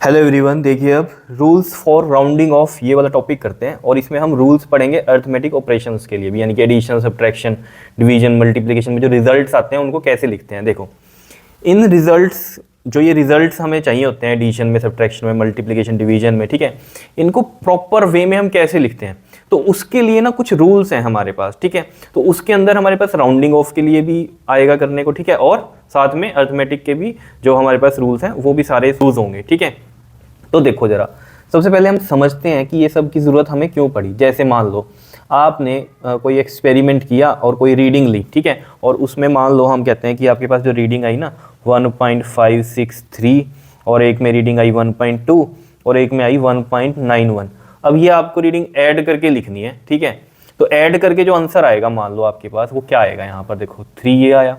Hello everyone, देखिए अब rules for rounding off ये वाला टॉपिक करते हैं और इसमें हम रूल्स पढ़ेंगे अर्थमेटिक ऑपरेशंस के लिए भी, यानी कि एडिशन, सब्ट्रैक्शन, डिवीजन, मल्टीप्लिकेशन में जो रिजल्ट्स आते हैं उनको कैसे लिखते हैं। देखो इन रिजल्ट्स, जो ये रिजल्ट्स हमें चाहिए होते हैं एडिशन में, सब्ट्रैक्शन में, मल्टीप्लिकेशन, डिवीजन में, ठीक है, इनको प्रॉपर वे में हम कैसे लिखते हैं, तो उसके लिए ना कुछ रूल्स हैं हमारे पास, ठीक है। तो उसके अंदर हमारे पास राउंडिंग ऑफ के लिए भी आएगा करने को, ठीक है, और साथ में अर्थमेटिक के भी जो हमारे पास रूल्स हैं वो भी सारे यूज होंगे, ठीक है। तो देखो जरा, सबसे पहले हम समझते हैं कि ये सब की ज़रूरत हमें क्यों पड़ी। जैसे मान लो आपने कोई एक्सपेरिमेंट किया और कोई रीडिंग ली, ठीक है, और उसमें मान लो हम कहते हैं कि आपके पास जो रीडिंग आई ना 1.563 और एक में रीडिंग आई 1.2 और एक में आई 1.91। अब ये आपको रीडिंग ऐड करके लिखनी है, ठीक है। तो ऐड करके जो आंसर आएगा मान लो आपके पास, वो क्या आएगा, यहाँ पर देखो 3 ये आया,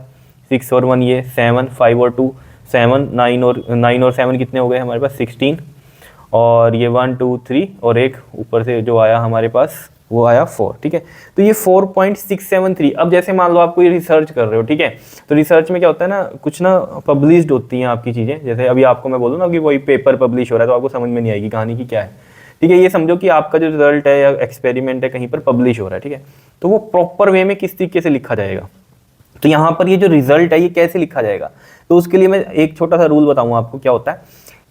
6 और 1 ये 7, 5 और 2 7, 9 और 7 कितने हो गए हमारे पास 16, और ये 1 2 3 और एक ऊपर से जो आया हमारे पास वो आया 4, ठीक है। तो ये 4.673। अब जैसे मान लो आप कोई रिसर्च कर रहे हो, ठीक है, तो रिसर्च में क्या होता है ना, कुछ ना पब्लिश्ड होती हैं आपकी चीज़ें। जैसे अभी आपको मैं बोलूँ ना कि वही पेपर पब्लिश हो रहा है, तो आपको समझ में नहीं आएगी कहानी की क्या है, ठीक है। ये समझो कि आपका जो रिजल्ट है या एक्सपेरिमेंट है कहीं पर पब्लिश हो रहा है, ठीक है, तो वो प्रॉपर वे में किस तरीके से लिखा जाएगा। तो यहाँ पर ये जो रिजल्ट है ये कैसे लिखा जाएगा, तो उसके लिए मैं एक छोटा सा रूल बताऊँगा आपको। क्या होता है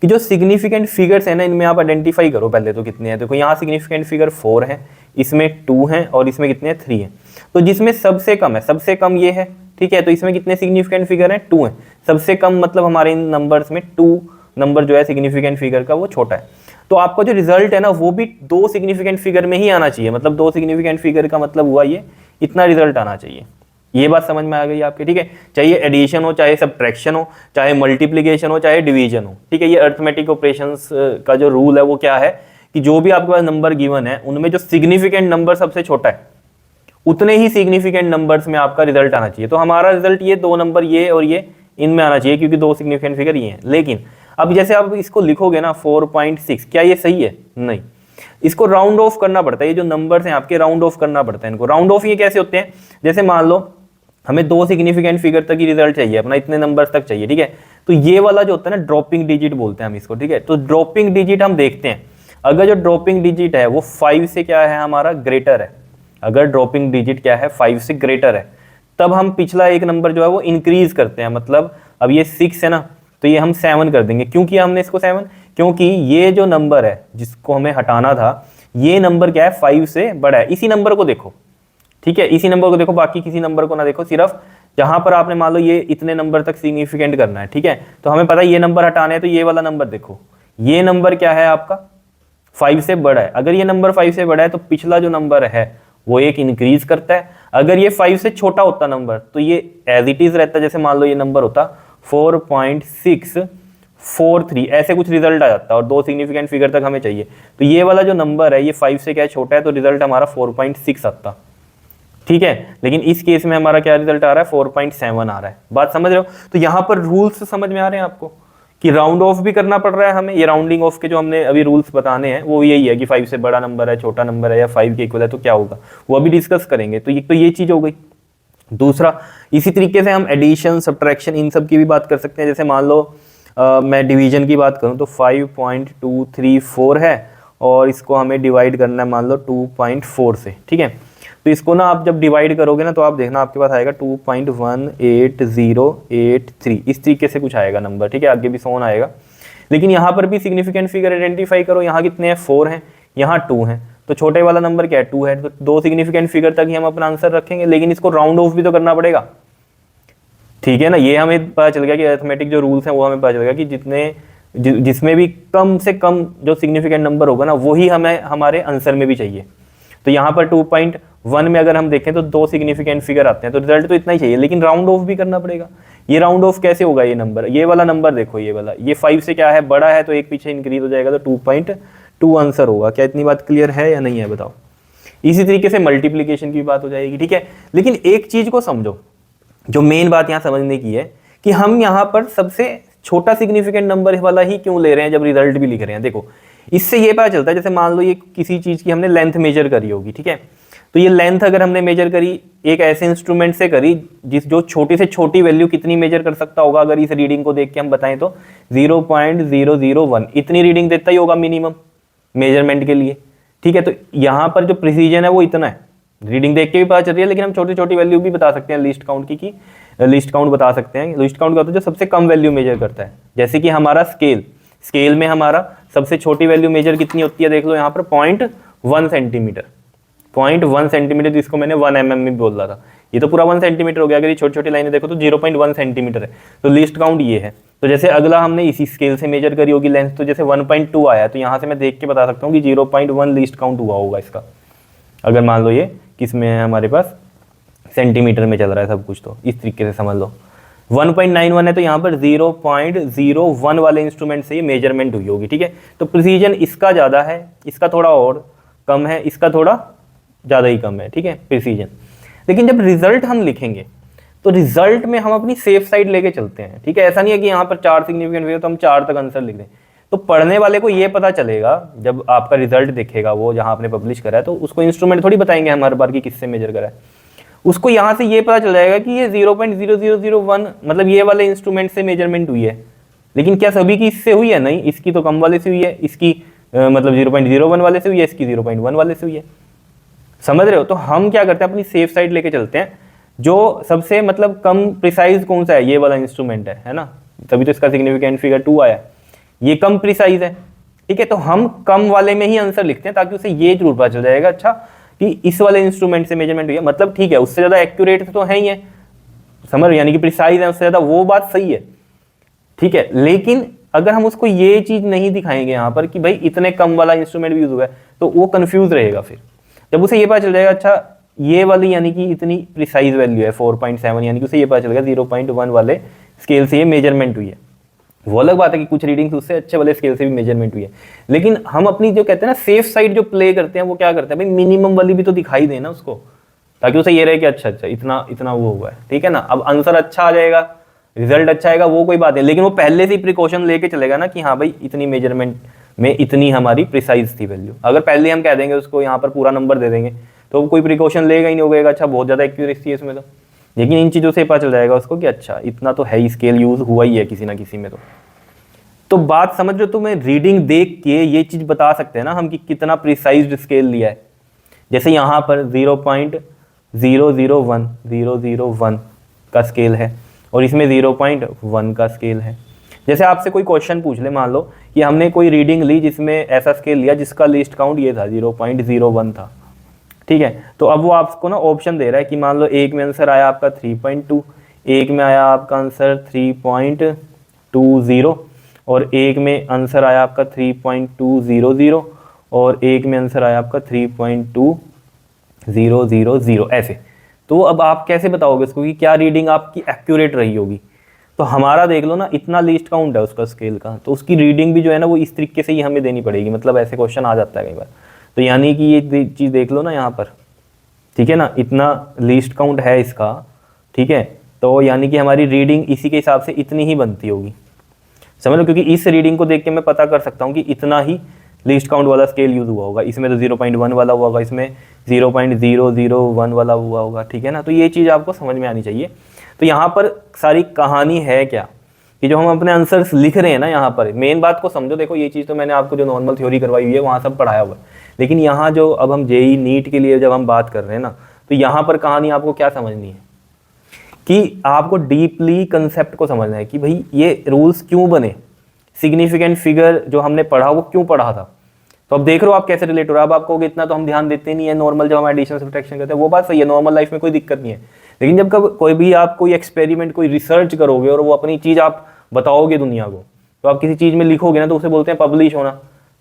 कि जो सिग्निफिकेंट फिगर्स है ना, इनमें आप आइडेंटिफाई करो पहले तो कितने हैं। देखो यहाँ सिग्निफिकेंट फिगर 4 है, इसमें 2 हैं और इसमें कितने हैं 3 हैं। तो जिसमें सबसे कम है, सबसे कम ये है, ठीक है, तो इसमें कितने सिग्निफिकेंट फिगर हैं 2 हैं। सबसे कम मतलब हमारे इन नंबर्स में 2 नंबर जो है सिग्निफिकेंट फिगर का वो छोटा है। तो आपका जो रिजल्ट है ना वो भी 2 सिग्निफिकेंट फिगर में ही आना चाहिए। मतलब 2 सिग्निफिकेंट फिगर का मतलब हुआ ये इतना रिजल्ट आना चाहिए। ये बात समझ में आ गई आपके, ठीक है। चाहे एडिशन हो, चाहे सब्ट्रैक्शन हो, चाहे मल्टीप्लिकेशन हो, चाहे डिवीजन हो, ठीक है। ये अर्थमेटिक ऑपरेशंस का जो रूल है वो क्या है कि जो भी आपके पास नंबर गिवन है उनमें जो सिग्निफिकेंट नंबर सबसे छोटा है उतने ही सिग्निफिकेंट नंबर्स में आपका रिजल्ट आना चाहिए। तो हमारा रिजल्ट ये 2 नंबर ये और ये इनमें आना चाहिए क्योंकि 2 सिग्निफिकेंट फिगर ये हैं। लेकिन अब जैसे आप इसको लिखोगे ना 4.6, क्या ये सही है? नहीं, इसको राउंड ऑफ करना पड़ता है। ये जो नंबर्स हैं आपके राउंड ऑफ करना पड़ता है इनको। राउंड ऑफ ये कैसे होते हैं, जैसे मान लो हमें 2 सिग्निफिकेंट फिगर तक ही रिजल्ट चाहिए अपना, इतने नंबर्स तक चाहिए, ठीक है। तो ये वाला जो होता है ना ड्रॉपिंग डिजिट बोलते हैं हम इसको, ठीक है। तो ड्रॉपिंग डिजिट हम देखते हैं, अगर जो ड्रॉपिंग डिजिट है वो 5 से क्या है हमारा ग्रेटर है, अगर ड्रॉपिंग डिजिट क्या है 5 से ग्रेटर है, तब हम पिछला एक नंबर जो है वो इंक्रीज करते हैं। मतलब अब ये 6 है ना, तो ये हम 7 कर देंगे। क्यों किया हमने इसको 7? क्योंकि ये जो नंबर है जिसको हमें हटाना था, ये नंबर क्या है 5 से बड़ा है। इसी नंबर को देखो, ठीक है, इसी नंबर को देखो, बाकी किसी नंबर को ना देखो, सिर्फ जहां पर आपने मान लो ये इतने नंबर तक सिग्निफिकेंट करना है, ठीक है। तो हमें पता है ये नंबर हटाने हैं, तो ये वाला नंबर देखो, ये नंबर क्या है आपका 5 से बड़ा है। अगर ये नंबर 5 से बड़ा है तो पिछला जो नंबर है वो एक इंक्रीज करता है। अगर ये 5 से छोटा होता नंबर तो ये एज इट इज रहता। जैसे मान लो ये नंबर होता 4.643, ऐसे कुछ रिजल्ट आ जाता और 2 सिग्निफिकेंट फिगर तक हमें चाहिए। तो ये वाला जो नंबर है ये 5 से क्या छोटा है, तो रिजल्ट हमारा 4.6 आता, ठीक है। लेकिन इस केस में हमारा क्या रिजल्ट आ रहा है 4.7 आ रहा है। बात समझ रहे हो? तो यहाँ पर रूल्स समझ में आ रहे हैं आपको कि राउंड ऑफ भी करना पड़ रहा है हमें। ये राउंडिंग ऑफ के जो हमने अभी रूल्स बताने हैं वो यही है कि 5 से बड़ा नंबर है, छोटा नंबर है, या 5 के इक्वल है तो क्या होगा, वो अभी डिस्कस करेंगे। तो ये चीज हो गई। दूसरा, इसी तरीके से हम एडिशन, सब्ट्रैक्शन इन सब की भी बात कर सकते हैं। जैसे मान लो मैं डिवीजन की बात करूँ तो 5.234 है और इसको हमें डिवाइड करना है मान लो 2.4 से, ठीक है। तो इसको ना आप जब डिवाइड करोगे ना तो आप देखना आपके पास आएगा 2.18083, इस तरीके से कुछ आएगा नंबर, ठीक है। आगे भी सोन आएगा। लेकिन यहाँ पर भी सिग्निफिकेंट फिगर आइडेंटिफाई करो, यहाँ कितने हैं 4 हैं, यहाँ 2 हैं, तो छोटे वाला नंबर क्या है 2 है। तो 2 सिग्निफिकेंट फिगर तक ही हम अपना आंसर रखेंगे, लेकिन इसको राउंड ऑफ भी तो करना पड़ेगा, ठीक है ना। ये हमें पता चल गया कि अरिथमेटिक जो रूल्स हैं वो हमें पता चल गया कि जिसमें भी कम से कम जो सिग्निफिकेंट नंबर होगा ना वही हमें हमारे आंसर में भी चाहिए। तो यहाँ पर 2.1 में अगर हम देखें तो 2 सिग्निफिकेंट फिगर आते हैं, तो रिजल्ट तो इतना ही चाहिए, लेकिन राउंड ऑफ भी करना पड़ेगा। ये राउंड ऑफ कैसे होगा, ये नंबर, ये वाला नंबर देखो, ये वाला, ये 5 से क्या है बड़ा है तो एक पीछे इंक्रीज हो जाएगा, तो 2.2 आंसर होगा। क्या इतनी बात क्लियर है या नहीं है बताओ? इसी तरीके से मल्टीप्लीकेशन की बात हो जाएगी, ठीक है। लेकिन एक चीज को समझो, जो मेन बात यहाँ समझने की है कि हम यहाँ पर सबसे छोटा सिग्निफिकेंट नंबर वाला ही क्यों ले रहे हैं जब रिजल्ट भी लिख रहे हैं। देखो इससे ये पता चलता है, जैसे मान लो ये किसी चीज की हमने लेंथ मेजर करी होगी, ठीक है, तो ये लेंथ अगर हमने मेजर करी एक ऐसे इंस्ट्रूमेंट से करी जो छोटी से छोटी वैल्यू कितनी मेजर कर सकता होगा, अगर इस रीडिंग को देख के हम बताएं तो 0.001 इतनी रीडिंग देता ही होगा मिनिमम मेजरमेंट के लिए। ठीक है, तो यहाँ पर जो प्रिसीजन है वो इतना है, रीडिंग देख के भी पता चल रही है, लेकिन हम छोटी छोटी वैल्यू भी बता सकते हैं लीस्ट काउंट की लीस्ट काउंट बता सकते हैं। लीस्ट काउंट का होता है जो सबसे कम वैल्यू मेजर करता है, जैसे कि हमारा स्केल में हमारा सबसे छोटी वैल्यू मेजर कितनी होती है, देख लो यहाँ पर 0.1 सेंटीमीटर, 0.1 सेंटीमीटर, जिसको मैंने 1 mm में बोल रहा था, ये तो पूरा 1 सेंटीमीटर हो गया। अगर ये छोटी छोटी लाइनें देखो तो 0.1 सेंटीमीटर है, तो लीस्ट काउंट ये है। तो जैसे अगला हमने इसी स्केल से मेजर करी होगी लेंथ, तो जैसे 1.2 आया, तो यहाँ से मैं देख के बता सकता हूँ कि 0.1 लीस्ट काउंट हुआ होगा इसका, अगर मान लो ये किसमें है हमारे पास सेंटीमीटर में चल रहा है सब कुछ, तो इस तरीके से समझ लो। 1.91 है तो यहाँ पर 0.01 वाले इंस्ट्रूमेंट से ये मेजरमेंट हुई होगी। ठीक है, तो प्रिसीजन इसका ज़्यादा है, इसका थोड़ा और कम है, इसका थोड़ा ज़्यादा ही कम है। ठीक है, प्रिसीजन। लेकिन जब रिजल्ट हम लिखेंगे तो रिजल्ट में हम अपनी सेफ साइड लेके चलते हैं। ठीक है, ऐसा नहीं है कि यहाँ पर 4 सिग्निफिकेंट फिगर तो हम 4 तक आंसर लिख दें। तो पढ़ने वाले को ये पता चलेगा जब आपका रिजल्ट दिखेगा वो जहाँ आपने पब्लिश करा है, तो उसको इंस्ट्रूमेंट थोड़ी बताएंगे हम हर बार की किससे मेजर करा है, उसको यहाँ से ये पता चल जाएगा कि ये 0.0001 मतलब ये वाले इंस्ट्रूमेंट से मेजरमेंट हुई है। लेकिन क्या सभी की इससे हुई है? नहीं, इसकी तो कम वाले से हुई है, इसकी मतलब 0.01 वाले से हुई है, इसकी 0.1 वाले से हुई है। समझ रहे हो? तो हम क्या करते हैं, अपनी सेफ साइड लेके चलते हैं, जो सबसे मतलब कम प्रिसाइज कौन सा है, ये वाला इंस्ट्रूमेंट है ना, तभी तो इसका सिग्निफिकेंट फिगर 2 आया, ये कम प्रिसाइज है। ठीक है, तो हम कम वाले में ही आंसर लिखते हैं ताकि उसे ये जरूर पता चल जाएगा अच्छा कि इस वाले इंस्ट्रूमेंट से मेजरमेंट हुई है, मतलब ठीक है उससे ज़्यादा एक्यूरेट तो है ही है, समझ, यानी कि प्रिसाइज है उससे ज़्यादा, वो बात सही है। ठीक है, लेकिन अगर हम उसको ये चीज़ नहीं दिखाएंगे यहाँ पर कि भाई इतने कम वाला इंस्ट्रूमेंट भी यूज हुआ है, तो वो कंफ्यूज रहेगा। फिर जब उसे ये पता चल जाएगा अच्छा ये वाली यानी कि इतनी प्रिसाइज वैल्यू है 4.7, यानी कि उसे ये पता चलेगा 0.1 वाले स्केल से ये मेजरमेंट हुई है। वो अलग बात है कि कुछ रीडिंग्स उससे अच्छे वाले स्केल से भी मेजरमेंट हुई है, लेकिन हम अपनी जो कहते हैं ना सेफ साइड जो प्ले करते हैं, वो क्या करते हैं भाई मिनिमम वाली भी तो दिखाई देना उसको, ताकि उसे ये रहे कि अच्छा इतना इतना वो हुआ है। ठीक है ना, अब आंसर अच्छा आ जाएगा, रिजल्ट अच्छा आएगा, वो कोई बात है, लेकिन वो पहले से ही प्रिकॉशन लेके चलेगा ना कि हाँ भाई इतनी मेजरमेंट में इतनी हमारी प्रिसाइज थी वैल्यू। अगर पहले हम कह देंगे उसको यहाँ पर पूरा नंबर दे देंगे तो कोई प्रिकॉशन लेगा ही नहीं, होगा अच्छा बहुत ज़्यादा एक्यूरेसी है इसमें तो। लेकिन इन चीज़ों से पता चल जाएगा उसको कि अच्छा इतना तो है, स्केल यूज हुआ ही है किसी ना किसी में। तो बात समझ रहे हो? तो मैं रीडिंग देख के ये चीज़ बता सकते हैं ना हम कि कितना प्रिसाइज्ड स्केल लिया है। जैसे यहाँ पर 0.001 का स्केल है और इसमें 0.1 का स्केल है। जैसे आपसे कोई क्वेश्चन पूछ ले, मान लो कि हमने कोई रीडिंग ली जिसमें ऐसा स्केल लिया जिसका लीस्ट काउंट ये था 0.01 था। ठीक है, तो अब वो आपको ना ऑप्शन दे रहा है कि मान लो एक में आंसर आया आपका 3.2, एक में आया आपका आंसर 3.20 और एक में आंसर आया आपका 3.200 और एक में आंसर आया आपका 3.2000 ऐसे। तो अब आप कैसे बताओगे इसको कि क्या रीडिंग आपकी एक्यूरेट रही होगी? तो हमारा देख लो ना, इतना लीस्ट काउंट है उसका स्केल का, तो उसकी रीडिंग भी जो है ना वो इस तरीके से ही हमें देनी पड़ेगी। मतलब ऐसे क्वेश्चन आ जाता है कई बार, तो यानी कि ये चीज़ देख लो ना यहाँ पर, ठीक है ना, इतना लीस्ट काउंट है इसका। ठीक है, तो यानी कि हमारी रीडिंग इसी के हिसाब से इतनी ही बनती होगी, समझ लो, क्योंकि इस रीडिंग को देख के मैं पता कर सकता हूँ कि इतना ही लीस्ट काउंट वाला स्केल यूज हुआ होगा। इसमें तो 0.1 वाला हुआ होगा, इसमें 0.001 वाला हुआ होगा। ठीक है ना, तो ये चीज़ आपको समझ में आनी चाहिए। तो यहाँ पर सारी कहानी है क्या कि जो हम अपने आंसर्स लिख रहे हैं ना, यहाँ पर मेन बात को समझो। देखो ये चीज़ तो मैंने आपको जो नॉर्मल थ्योरी करवाई हुई है वहाँ सब पढ़ाया हुआ है, लेकिन यहाँ जो अब हम जेईई नीट के लिए जब हम बात कर रहे हैं ना, तो यहाँ पर कहानी आपको क्या समझनी है कि आपको डीपली कंसेप्ट को समझना है कि भाई ये रूल्स क्यों बने, सिग्निफिकेंट फिगर जो हमने पढ़ा वो क्यों पढ़ा था। तो अब देख रहे हो आप कैसे रिलेट हो रहा है। अब आपको इतना तो हम ध्यान देते नहीं है नॉर्मल जब हम एडिशन सब्ट्रैक्शन करते हैं, वो बात सही है, नॉर्मल लाइफ में कोई दिक्कत नहीं है। लेकिन जब कब कोई भी आप कोई एक्सपेरिमेंट कोई रिसर्च करोगे और वो अपनी चीज़ आप बताओगे दुनिया को, तो आप किसी चीज़ में लिखोगे ना तो उसे बोलते हैं पब्लिश होना।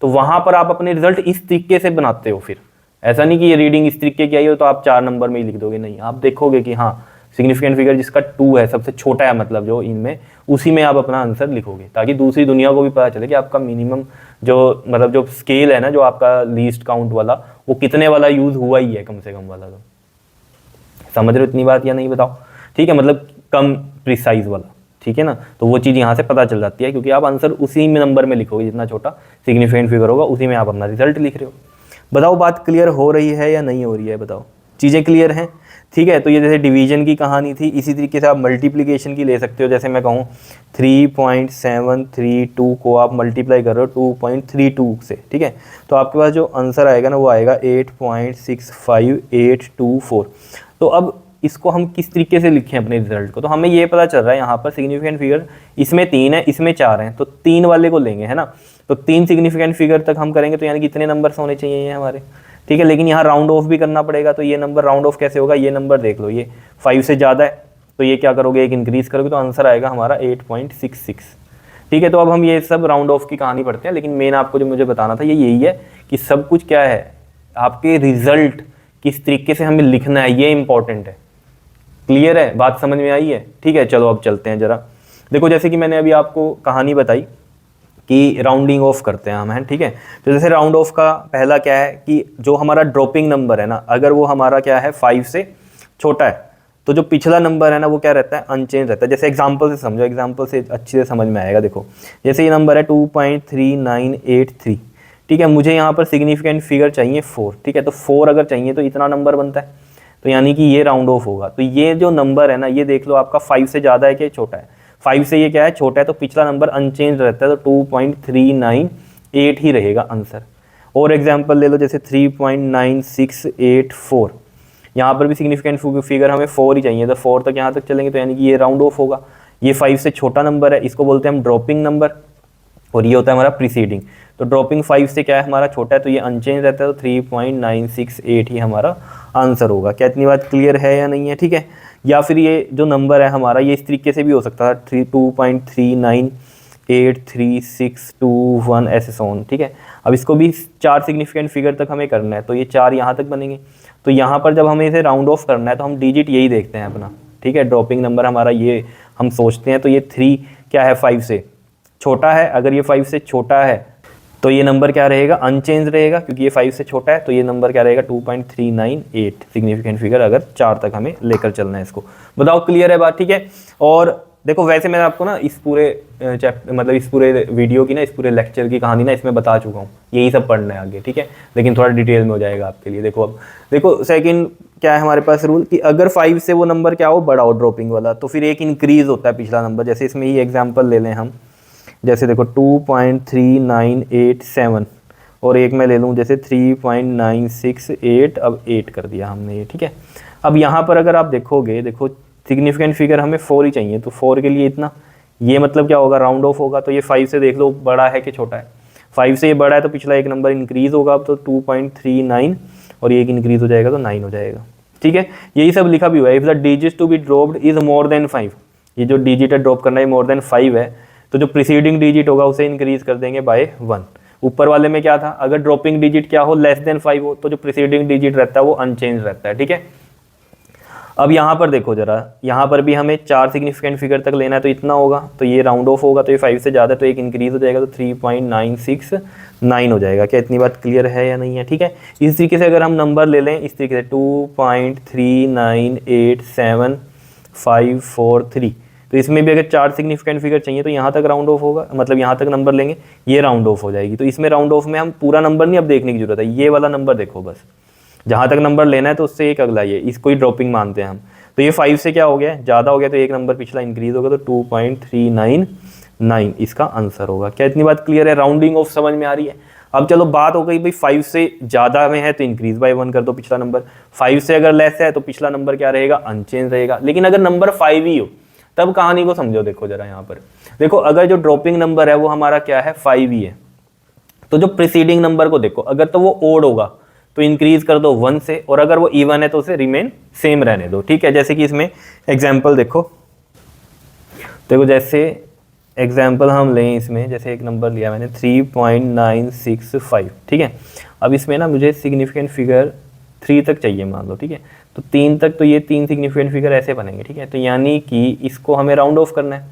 तो वहाँ पर आप अपने रिजल्ट इस तरीके से बनाते हो। फिर ऐसा नहीं कि ये रीडिंग इस तरीके की आई हो तो आप 4 नंबर में ही लिख दोगे, नहीं, आप देखोगे कि हाँ सिग्निफिकेंट फिगर जिसका 2 है, सबसे छोटा है मतलब जो इनमें, उसी में आप अपना आंसर लिखोगे, ताकि दूसरी दुनिया को भी पता चले कि आपका मिनिमम जो मतलब जो स्केल है ना, जो आपका लीस्ट काउंट वाला, वो कितने वाला यूज हुआ ही है कम से कम वाला। तो समझ रहे हो इतनी बात या नहीं बताओ? ठीक है, मतलब कम प्रिसाइज वाला। ठीक है ना, तो वो चीज़ यहाँ से पता चल जाती है, क्योंकि आप आंसर उसी में नंबर में लिखोगे, जितना छोटा सिग्निफिकेंट फिगर होगा उसी में आप अपना रिजल्ट लिख रहे हो। बताओ बात क्लियर हो रही है या नहीं हो रही है, बताओ। चीज़ें क्लियर हैं? ठीक है, तो ये जैसे डिवीजन की कहानी थी, इसी तरीके से आप मल्टीप्लिकेशन की ले सकते हो। जैसे मैं कहूँ 3.732 को आप मल्टीप्लाई कर रहे हो 2.32 से, ठीक है, तो आपके पास जो आंसर आएगा ना वो आएगा 8.65824। तो अब इसको हम किस तरीके से लिखें अपने रिजल्ट को, तो हमें ये पता चल रहा है यहाँ पर सिग्निफिकेंट फिगर इसमें 3 है, इसमें 4 हैं, तो 3 वाले को लेंगे, है ना। तो 3 सिग्निफिकेंट फिगर तक हम करेंगे तो यानी कितने नंबर्स होने चाहिए ये हमारे, ठीक है। लेकिन यहाँ राउंड ऑफ भी करना पड़ेगा, तो ये नंबर राउंड ऑफ कैसे होगा, ये नंबर देख लो, ये 5 से ज़्यादा है तो ये क्या करोगे, एक इंक्रीज करोगे तो आंसर आएगा हमारा 8.66, ठीक है। तो अब हम ये सब राउंड ऑफ की कहानी पढ़ते हैं, लेकिन मेन आपको जो मुझे बताना था ये यही है कि सब कुछ क्या है, आपके रिजल्ट किस तरीके से हमें लिखना है ये इंपॉर्टेंट है। क्लियर है, बात समझ में आई है? ठीक है, चलो अब चलते हैं जरा। देखो जैसे कि मैंने अभी आपको कहानी बताई कि राउंडिंग ऑफ करते हैं हम, हैं, ठीक है। तो जैसे राउंड ऑफ का पहला क्या है कि जो हमारा ड्रॉपिंग नंबर है ना, अगर वो हमारा क्या है 5 से छोटा है, तो जो पिछला नंबर है ना वो क्या रहता है, अनचेंज रहता है। जैसे एग्जांपल से समझो, एग्जांपल से अच्छे से समझ में आएगा। देखो जैसे ये नंबर है 2.3983, ठीक है, मुझे यहाँ पर सिग्निफिकेंट फिगर चाहिए 4, ठीक है। तो 4 अगर चाहिए तो इतना नंबर बनता है, तो यानी कि ये राउंड ऑफ होगा। तो ये जो नंबर है ना, ये देख लो आपका 5 से ज़्यादा है कि छोटा है, 5 से ये क्या है, छोटा है, तो पिछला नंबर अनचेंज रहता है, तो 2.398 ही रहेगा आंसर। और एग्जांपल ले लो जैसे 3.9684, यहाँ पर भी सिग्निफिकेंट फिगर हमें 4 ही चाहिए, तो 4 तक यहाँ तक चलेंगे, तो यानी कि ये राउंड ऑफ होगा। ये 5 से छोटा नंबर है, इसको बोलते हैं हम ड्रॉपिंग नंबर, और ये होता है हमारा प्रीसीडिंग। तो ड्रॉपिंग 5 से क्या है हमारा छोटा है, तो ये अनचेंज रहता है, तो 3.968 ही हमारा आंसर होगा। क्या इतनी बात क्लियर है या नहीं है? ठीक है। या फिर ये जो नंबर है हमारा, ये इस तरीके से भी हो सकता था 2.398361 ऐसे सोन, ठीक है। अब इसको भी 4 सिग्निफिकेंट फिगर तक हमें करना है, तो ये 4 यहाँ तक बनेंगे। तो यहाँ पर जब हमें इसे राउंड ऑफ करना है तो हम डिजिट यही देखते हैं अपना, ठीक है। ड्रॉपिंग नंबर हमारा ये हम सोचते हैं, तो ये 3 क्या है 5 से छोटा है। अगर ये 5 से छोटा है तो ये नंबर क्या रहेगा, अनचेंज रहेगा, क्योंकि ये 5 से छोटा है। तो ये नंबर क्या रहेगा 2.398 सिग्निफिकेंट फिगर, अगर 4 तक हमें लेकर चलना है इसको। बताओ क्लियर है बात? ठीक है। और देखो वैसे मैं आपको ना इस पूरे चैप्टर मतलब इस पूरे वीडियो की ना, इस पूरे लेक्चर की कहानी ना इसमें बता चुका हूँ, यही सब पढ़ना है आगे, ठीक है। लेकिन थोड़ा डिटेल में हो जाएगा आपके लिए। देखो अब देखो सेकंड क्या है हमारे पास रूल, कि अगर 5 से वो नंबर क्या हो, बड़ा हो ड्रॉपिंग वाला, तो फिर एक इंक्रीज होता है पिछला नंबर। जैसे इसमें ही एग्जाम्पल ले लें हम, जैसे देखो 2.3987 और एक मैं ले लूँ जैसे 3.968, अब 8 कर दिया हमने ये, ठीक है। अब यहाँ पर अगर आप देखोगे, देखो सिग्निफिकेंट फिगर हमें 4 ही चाहिए, तो 4 के लिए इतना, ये मतलब क्या होगा, राउंड ऑफ होगा। तो ये 5 से देख लो बड़ा है कि छोटा है, 5 से ये बड़ा है तो पिछला एक नंबर इंक्रीज होगा, अब तो 2.39 और ये एक इंक्रीज हो जाएगा तो 9 हो जाएगा, ठीक है। यही सब लिखा भी हुआ है, if the digit to be dropped is more than 5, ये जो डिजिट है ड्रॉप करना है मोर देन 5 है, तो जो प्रीसीडिंग डिजिट होगा उसे इंक्रीज कर देंगे बाय 1। ऊपर वाले में क्या था, अगर ड्रॉपिंग डिजिट क्या हो, लेस देन 5 हो, तो जो प्रीसीडिंग डिजिट रहता है वो अनचेंज रहता है, ठीक है। अब यहाँ पर देखो जरा, यहाँ पर भी हमें 4 सिग्निफिकेंट फिगर तक लेना है, तो इतना होगा, तो ये राउंड ऑफ होगा, तो ये 5 से ज़्यादा, तो एक इंक्रीज हो जाएगा, तो 3.969 हो जाएगा। क्या इतनी बात क्लियर है या नहीं है? ठीक है। इस तरीके से अगर हम नंबर ले लें इस तरीके से 2.3987543, तो इसमें भी अगर 4 सिग्निफिकेंट फिगर चाहिए तो यहाँ तक राउंड ऑफ होगा, मतलब यहाँ तक नंबर लेंगे, ये राउंड ऑफ हो जाएगी। तो इसमें राउंड ऑफ में हम पूरा नंबर नहीं अब देखने की जरूरत है, ये वाला नंबर देखो बस, जहाँ तक नंबर लेना है तो उससे एक अगला, ये इसको ही ड्रॉपिंग मानते हैं हम। तो ये 5 से क्या हो गया, ज़्यादा हो गया, तो एक नंबर पिछला इंक्रीज होगा, तो 2.399 इसका आंसर होगा। क्या इतनी बात क्लियर है? राउंडिंग ऑफ समझ में आ रही है? अब चलो बात हो गई भाई 5 से ज़्यादा में है तो इंक्रीज बाय 1 कर दो पिछला नंबर, 5 से अगर लेस है तो पिछला नंबर क्या रहेगा, अनचेंज रहेगा। लेकिन अगर नंबर 5 ही हो तब कहानी को समझो। देखो जरा यहाँ पर देखो, अगर जो ड्रॉपिंग नंबर है वो हमारा क्या है 5 ही है, तो जो प्रीसीडिंग नंबर को देखो, अगर तो वो ओड होगा तो इंक्रीज कर दो 1 से, और अगर वो इवन है तो उसे रिमेन सेम रहने दो, ठीक है। जैसे कि इसमें एग्जाम्पल देखो जैसे एग्जाम्पल हम लें, इसमें जैसे एक नंबर लिया मैंने 3.965, ठीक है। अब इसमें ना मुझे सिग्निफिकेंट फिगर 3 तक चाहिए मान लो, ठीक है। तो 3 तक, तो ये 3 सिग्निफिकेंट फिगर ऐसे बनेंगे, ठीक है। तो यानी कि इसको हमें राउंड ऑफ करना है,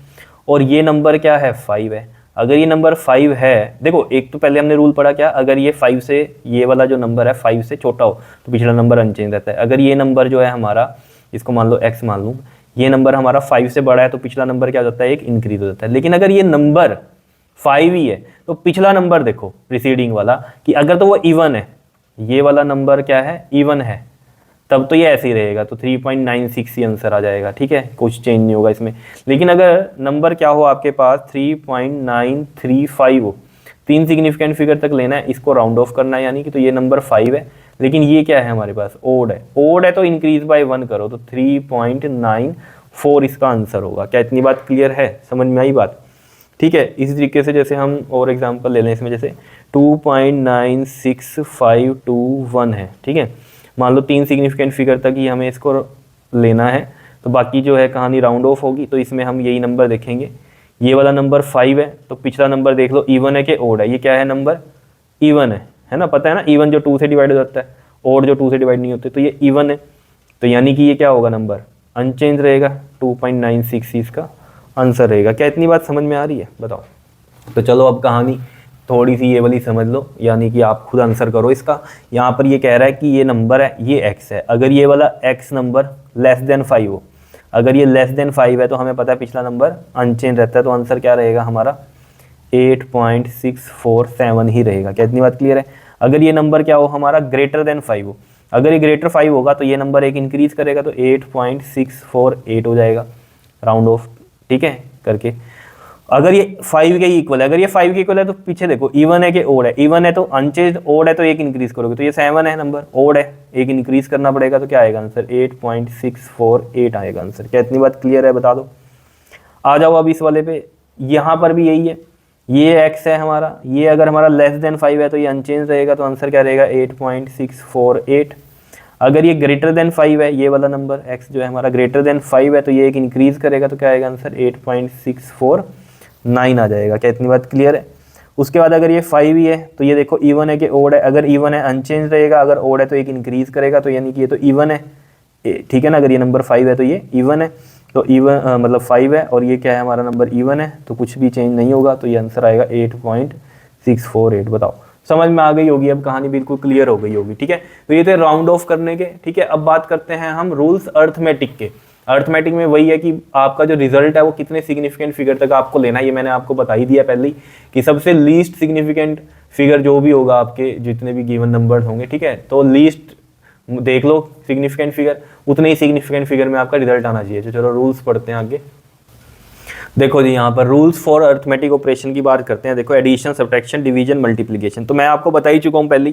और ये नंबर क्या है 5 है। अगर ये नंबर 5 है, देखो एक तो पहले हमने रूल पढ़ा क्या, अगर ये 5 से, ये वाला जो नंबर है 5 से छोटा हो तो पिछला नंबर अनचेंज रहता है। अगर ये नंबर जो है हमारा, इसको मान लो x मान लूँ, ये नंबर हमारा 5 से बड़ा है तो पिछला नंबर क्या हो जाता है, एक इंक्रीज हो जाता है। लेकिन अगर ये नंबर 5 ही है तो पिछला नंबर देखो प्रीसीडिंग वाला, कि अगर तो वो इवन है, ये वाला नंबर क्या है इवन है, तब तो ये ऐसे ही रहेगा, तो 3.96 ही आंसर आ जाएगा, ठीक है, कुछ चेंज नहीं होगा इसमें। लेकिन अगर नंबर क्या हो आपके पास 3.935 हो, 3 सिग्निफिकेंट फिगर तक लेना है, इसको राउंड ऑफ करना है, यानी कि तो ये नंबर 5 है, लेकिन ये क्या है हमारे पास ओड है, ओड है तो इंक्रीज बाय 1 करो, तो 3.94 इसका आंसर होगा। क्या इतनी बात क्लियर है, समझ में आई बात? ठीक है, इसी तरीके से जैसे हम और एग्जांपल ले लें इसमें, जैसे 2.96521 है, ठीक है, मान लो 3 सिग्निफिकेंट फिगर तक ही हमें इसको लेना है, तो बाकी जो है कहानी राउंड ऑफ होगी, तो इसमें हम यही नंबर देखेंगे। ये वाला नंबर 5 है, तो पिछला नंबर देख लो इवन है कि ओड है, ये क्या है नंबर इवन है ना, पता है ना, इवन जो 2 से डिवाइड हो जाता है, ओड जो 2 से डिवाइड नहीं होते, तो ये इवन है, तो यानी कि ये क्या होगा नंबर अनचेंज रहेगा, 2.96 इसका आंसर रहेगा। क्या इतनी बात समझ में आ रही है, बताओ? तो चलो अब कहानी थोड़ी सी ये वाली समझ लो, यानी कि आप खुद आंसर करो इसका। यहाँ पर ये कह रहा है कि ये नंबर है, ये x है, अगर ये वाला x नंबर लेस देन 5 हो, अगर ये लेस देन 5 है तो हमें पता है पिछला नंबर अनचेंज रहता है, तो आंसर क्या रहेगा हमारा 8.647 ही रहेगा। क्या इतनी बात क्लियर है? अगर ये नंबर क्या हो हमारा ग्रेटर देन 5 हो, अगर ये ग्रेटर 5 होगा तो ये नंबर एक इंक्रीज करेगा, तो 8.648 हो जाएगा राउंड ऑफ, ठीक है करके। अगर ये 5 के इक्वल है, अगर ये 5 के इक्वल है तो पीछे देखो इवन है कि ओड है, इवन है तो अनचेंज, ओड है तो एक इंक्रीज करोगे, तो ये 7 है नंबर, ओड है एक इंक्रीज करना पड़ेगा, तो क्या आएगा आंसर 8.648 आएगा आंसर। क्या इतनी बात क्लियर है, बता दो? आ जाओ अब इस वाले पे, यहाँ पर भी यही है, ये x है हमारा, ये अगर हमारा लेस देन 5 है तो ये अनचेंज रहेगा, तो आंसर क्या रहेगा 8.648। अगर ये ग्रेटर देन 5 है, ये वाला नंबर x जो है हमारा ग्रेटर देन 5 है, तो ये एक इंक्रीज करेगा, तो क्या आएगा आंसर 8.649 आ जाएगा। क्या इतनी बात क्लियर है? उसके बाद अगर ये 5 ही है तो ये देखो इवन है कि ओड है, अगर इवन है अनचेंज रहेगा, अगर ओड है तो एक इंक्रीज करेगा, तो यानी कि ये तो इवन है, ठीक है ना, अगर ये नंबर 5 है तो ये इवन है, तो इवन मतलब 5 है और ये क्या है हमारा नंबर इवन है, तो कुछ भी चेंज नहीं होगा, तो ये आंसर आएगा 8.648। बताओ समझ में आ गई होगी, अब कहानी बिल्कुल क्लियर हो गई होगी, ठीक है। तो ये थे राउंड ऑफ करने के, ठीक है। अब बात करते हैं हम रूल्स अर्थमेटिक के। अर्थमेटिक में वही है कि आपका जो रिजल्ट है वो कितने सिग्निफिकेंट फिगर तक आपको लेना है, ये मैंने आपको बता ही दिया पहले ही कि सबसे लीस्ट सिग्निफिकेंट फिगर जो भी होगा आपके जितने भी गिवन नंबर्स होंगे, ठीक है, तो लीस्ट देख लो सिग्निफिकेंट फिगर, उतने ही सिग्निफिकेंट फिगर में आपका रिजल्ट आना चाहिए। तो चलो रूल्स पढ़ते हैं आगे। देखो जी यहाँ पर रूल्स फॉर अर्थमेटिक ऑपरेशन की बात करते हैं। देखो एडिशन, सब्ट्रैक्शन, डिवीजन, मल्टीप्लिकेशन। तो मैं आपको बता ही चुका हूँ पहले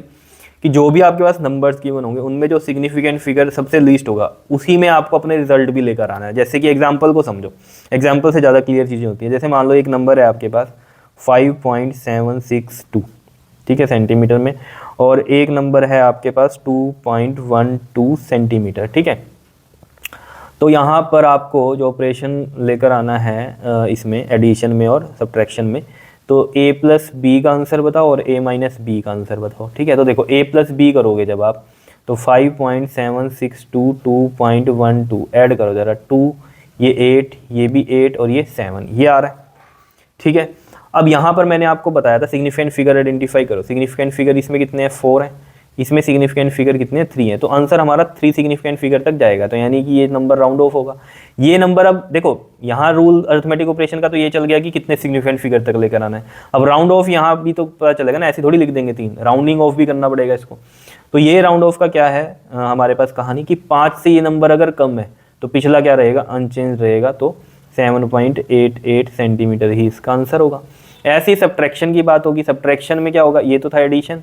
कि जो भी आपके पास नंबर्स गिवन होंगे उनमें जो सिग्निफिकेंट फिगर सबसे लीस्ट होगा उसी में आपको अपने रिजल्ट भी लेकर आना है। जैसे कि एग्जाम्पल को समझो, एग्जाम्पल से ज़्यादा क्लियर चीज़ें होती हैं। जैसे मान लो एक नंबर है आपके पास 5.762, ठीक है, सेंटीमीटर में, और एक नंबर है आपके पास 2.12 सेंटीमीटर, ठीक है। तो यहाँ पर आपको जो ऑपरेशन लेकर आना है इसमें एडिशन में और सब्ट्रैक्शन में, तो a प्लस बी का आंसर बताओ और a माइनस बी का आंसर बताओ, ठीक है। तो देखो a प्लस बी करोगे जब आप, तो 5.762 2.12 ऐड करो ज़रा, 2 ये 8, ये भी 8 और ये 7, ये आ रहा है, ठीक है। अब यहाँ पर मैंने आपको बताया था सिग्निफिकेंट फिगर आइडेंटिफाई करो। सिग्निफिकेंट फिगर इसमें कितने हैं, 4 हैं, इसमें सिग्निफिकेंट फिगर कितने हैं, 3 है, तो आंसर हमारा 3 सिग्निफिकेंट फिगर तक जाएगा। तो यानी कि ये नंबर राउंड ऑफ होगा। ये नंबर, अब देखो यहाँ रूल अर्थमेटिक ऑपरेशन का तो ये चल गया कि कितने सिग्निफिकेंट फिगर तक लेकर आना है। अब राउंड ऑफ यहाँ भी तो पता चलेगा ना, ऐसे थोड़ी लिख देंगे 3, राउंडिंग ऑफ भी करना पड़ेगा इसको। तो ये राउंड ऑफ का क्या है हमारे पास कहानी कि 5 से ये नंबर अगर कम है तो पिछला क्या रहेगा, अनचेंज रहेगा, तो 7.88 सेंटीमीटर ही इसका आंसर होगा। ऐसे ही सब्ट्रैक्शन की बात होगी। सब्ट्रैक्शन में क्या होगा, ये तो था एडिशन,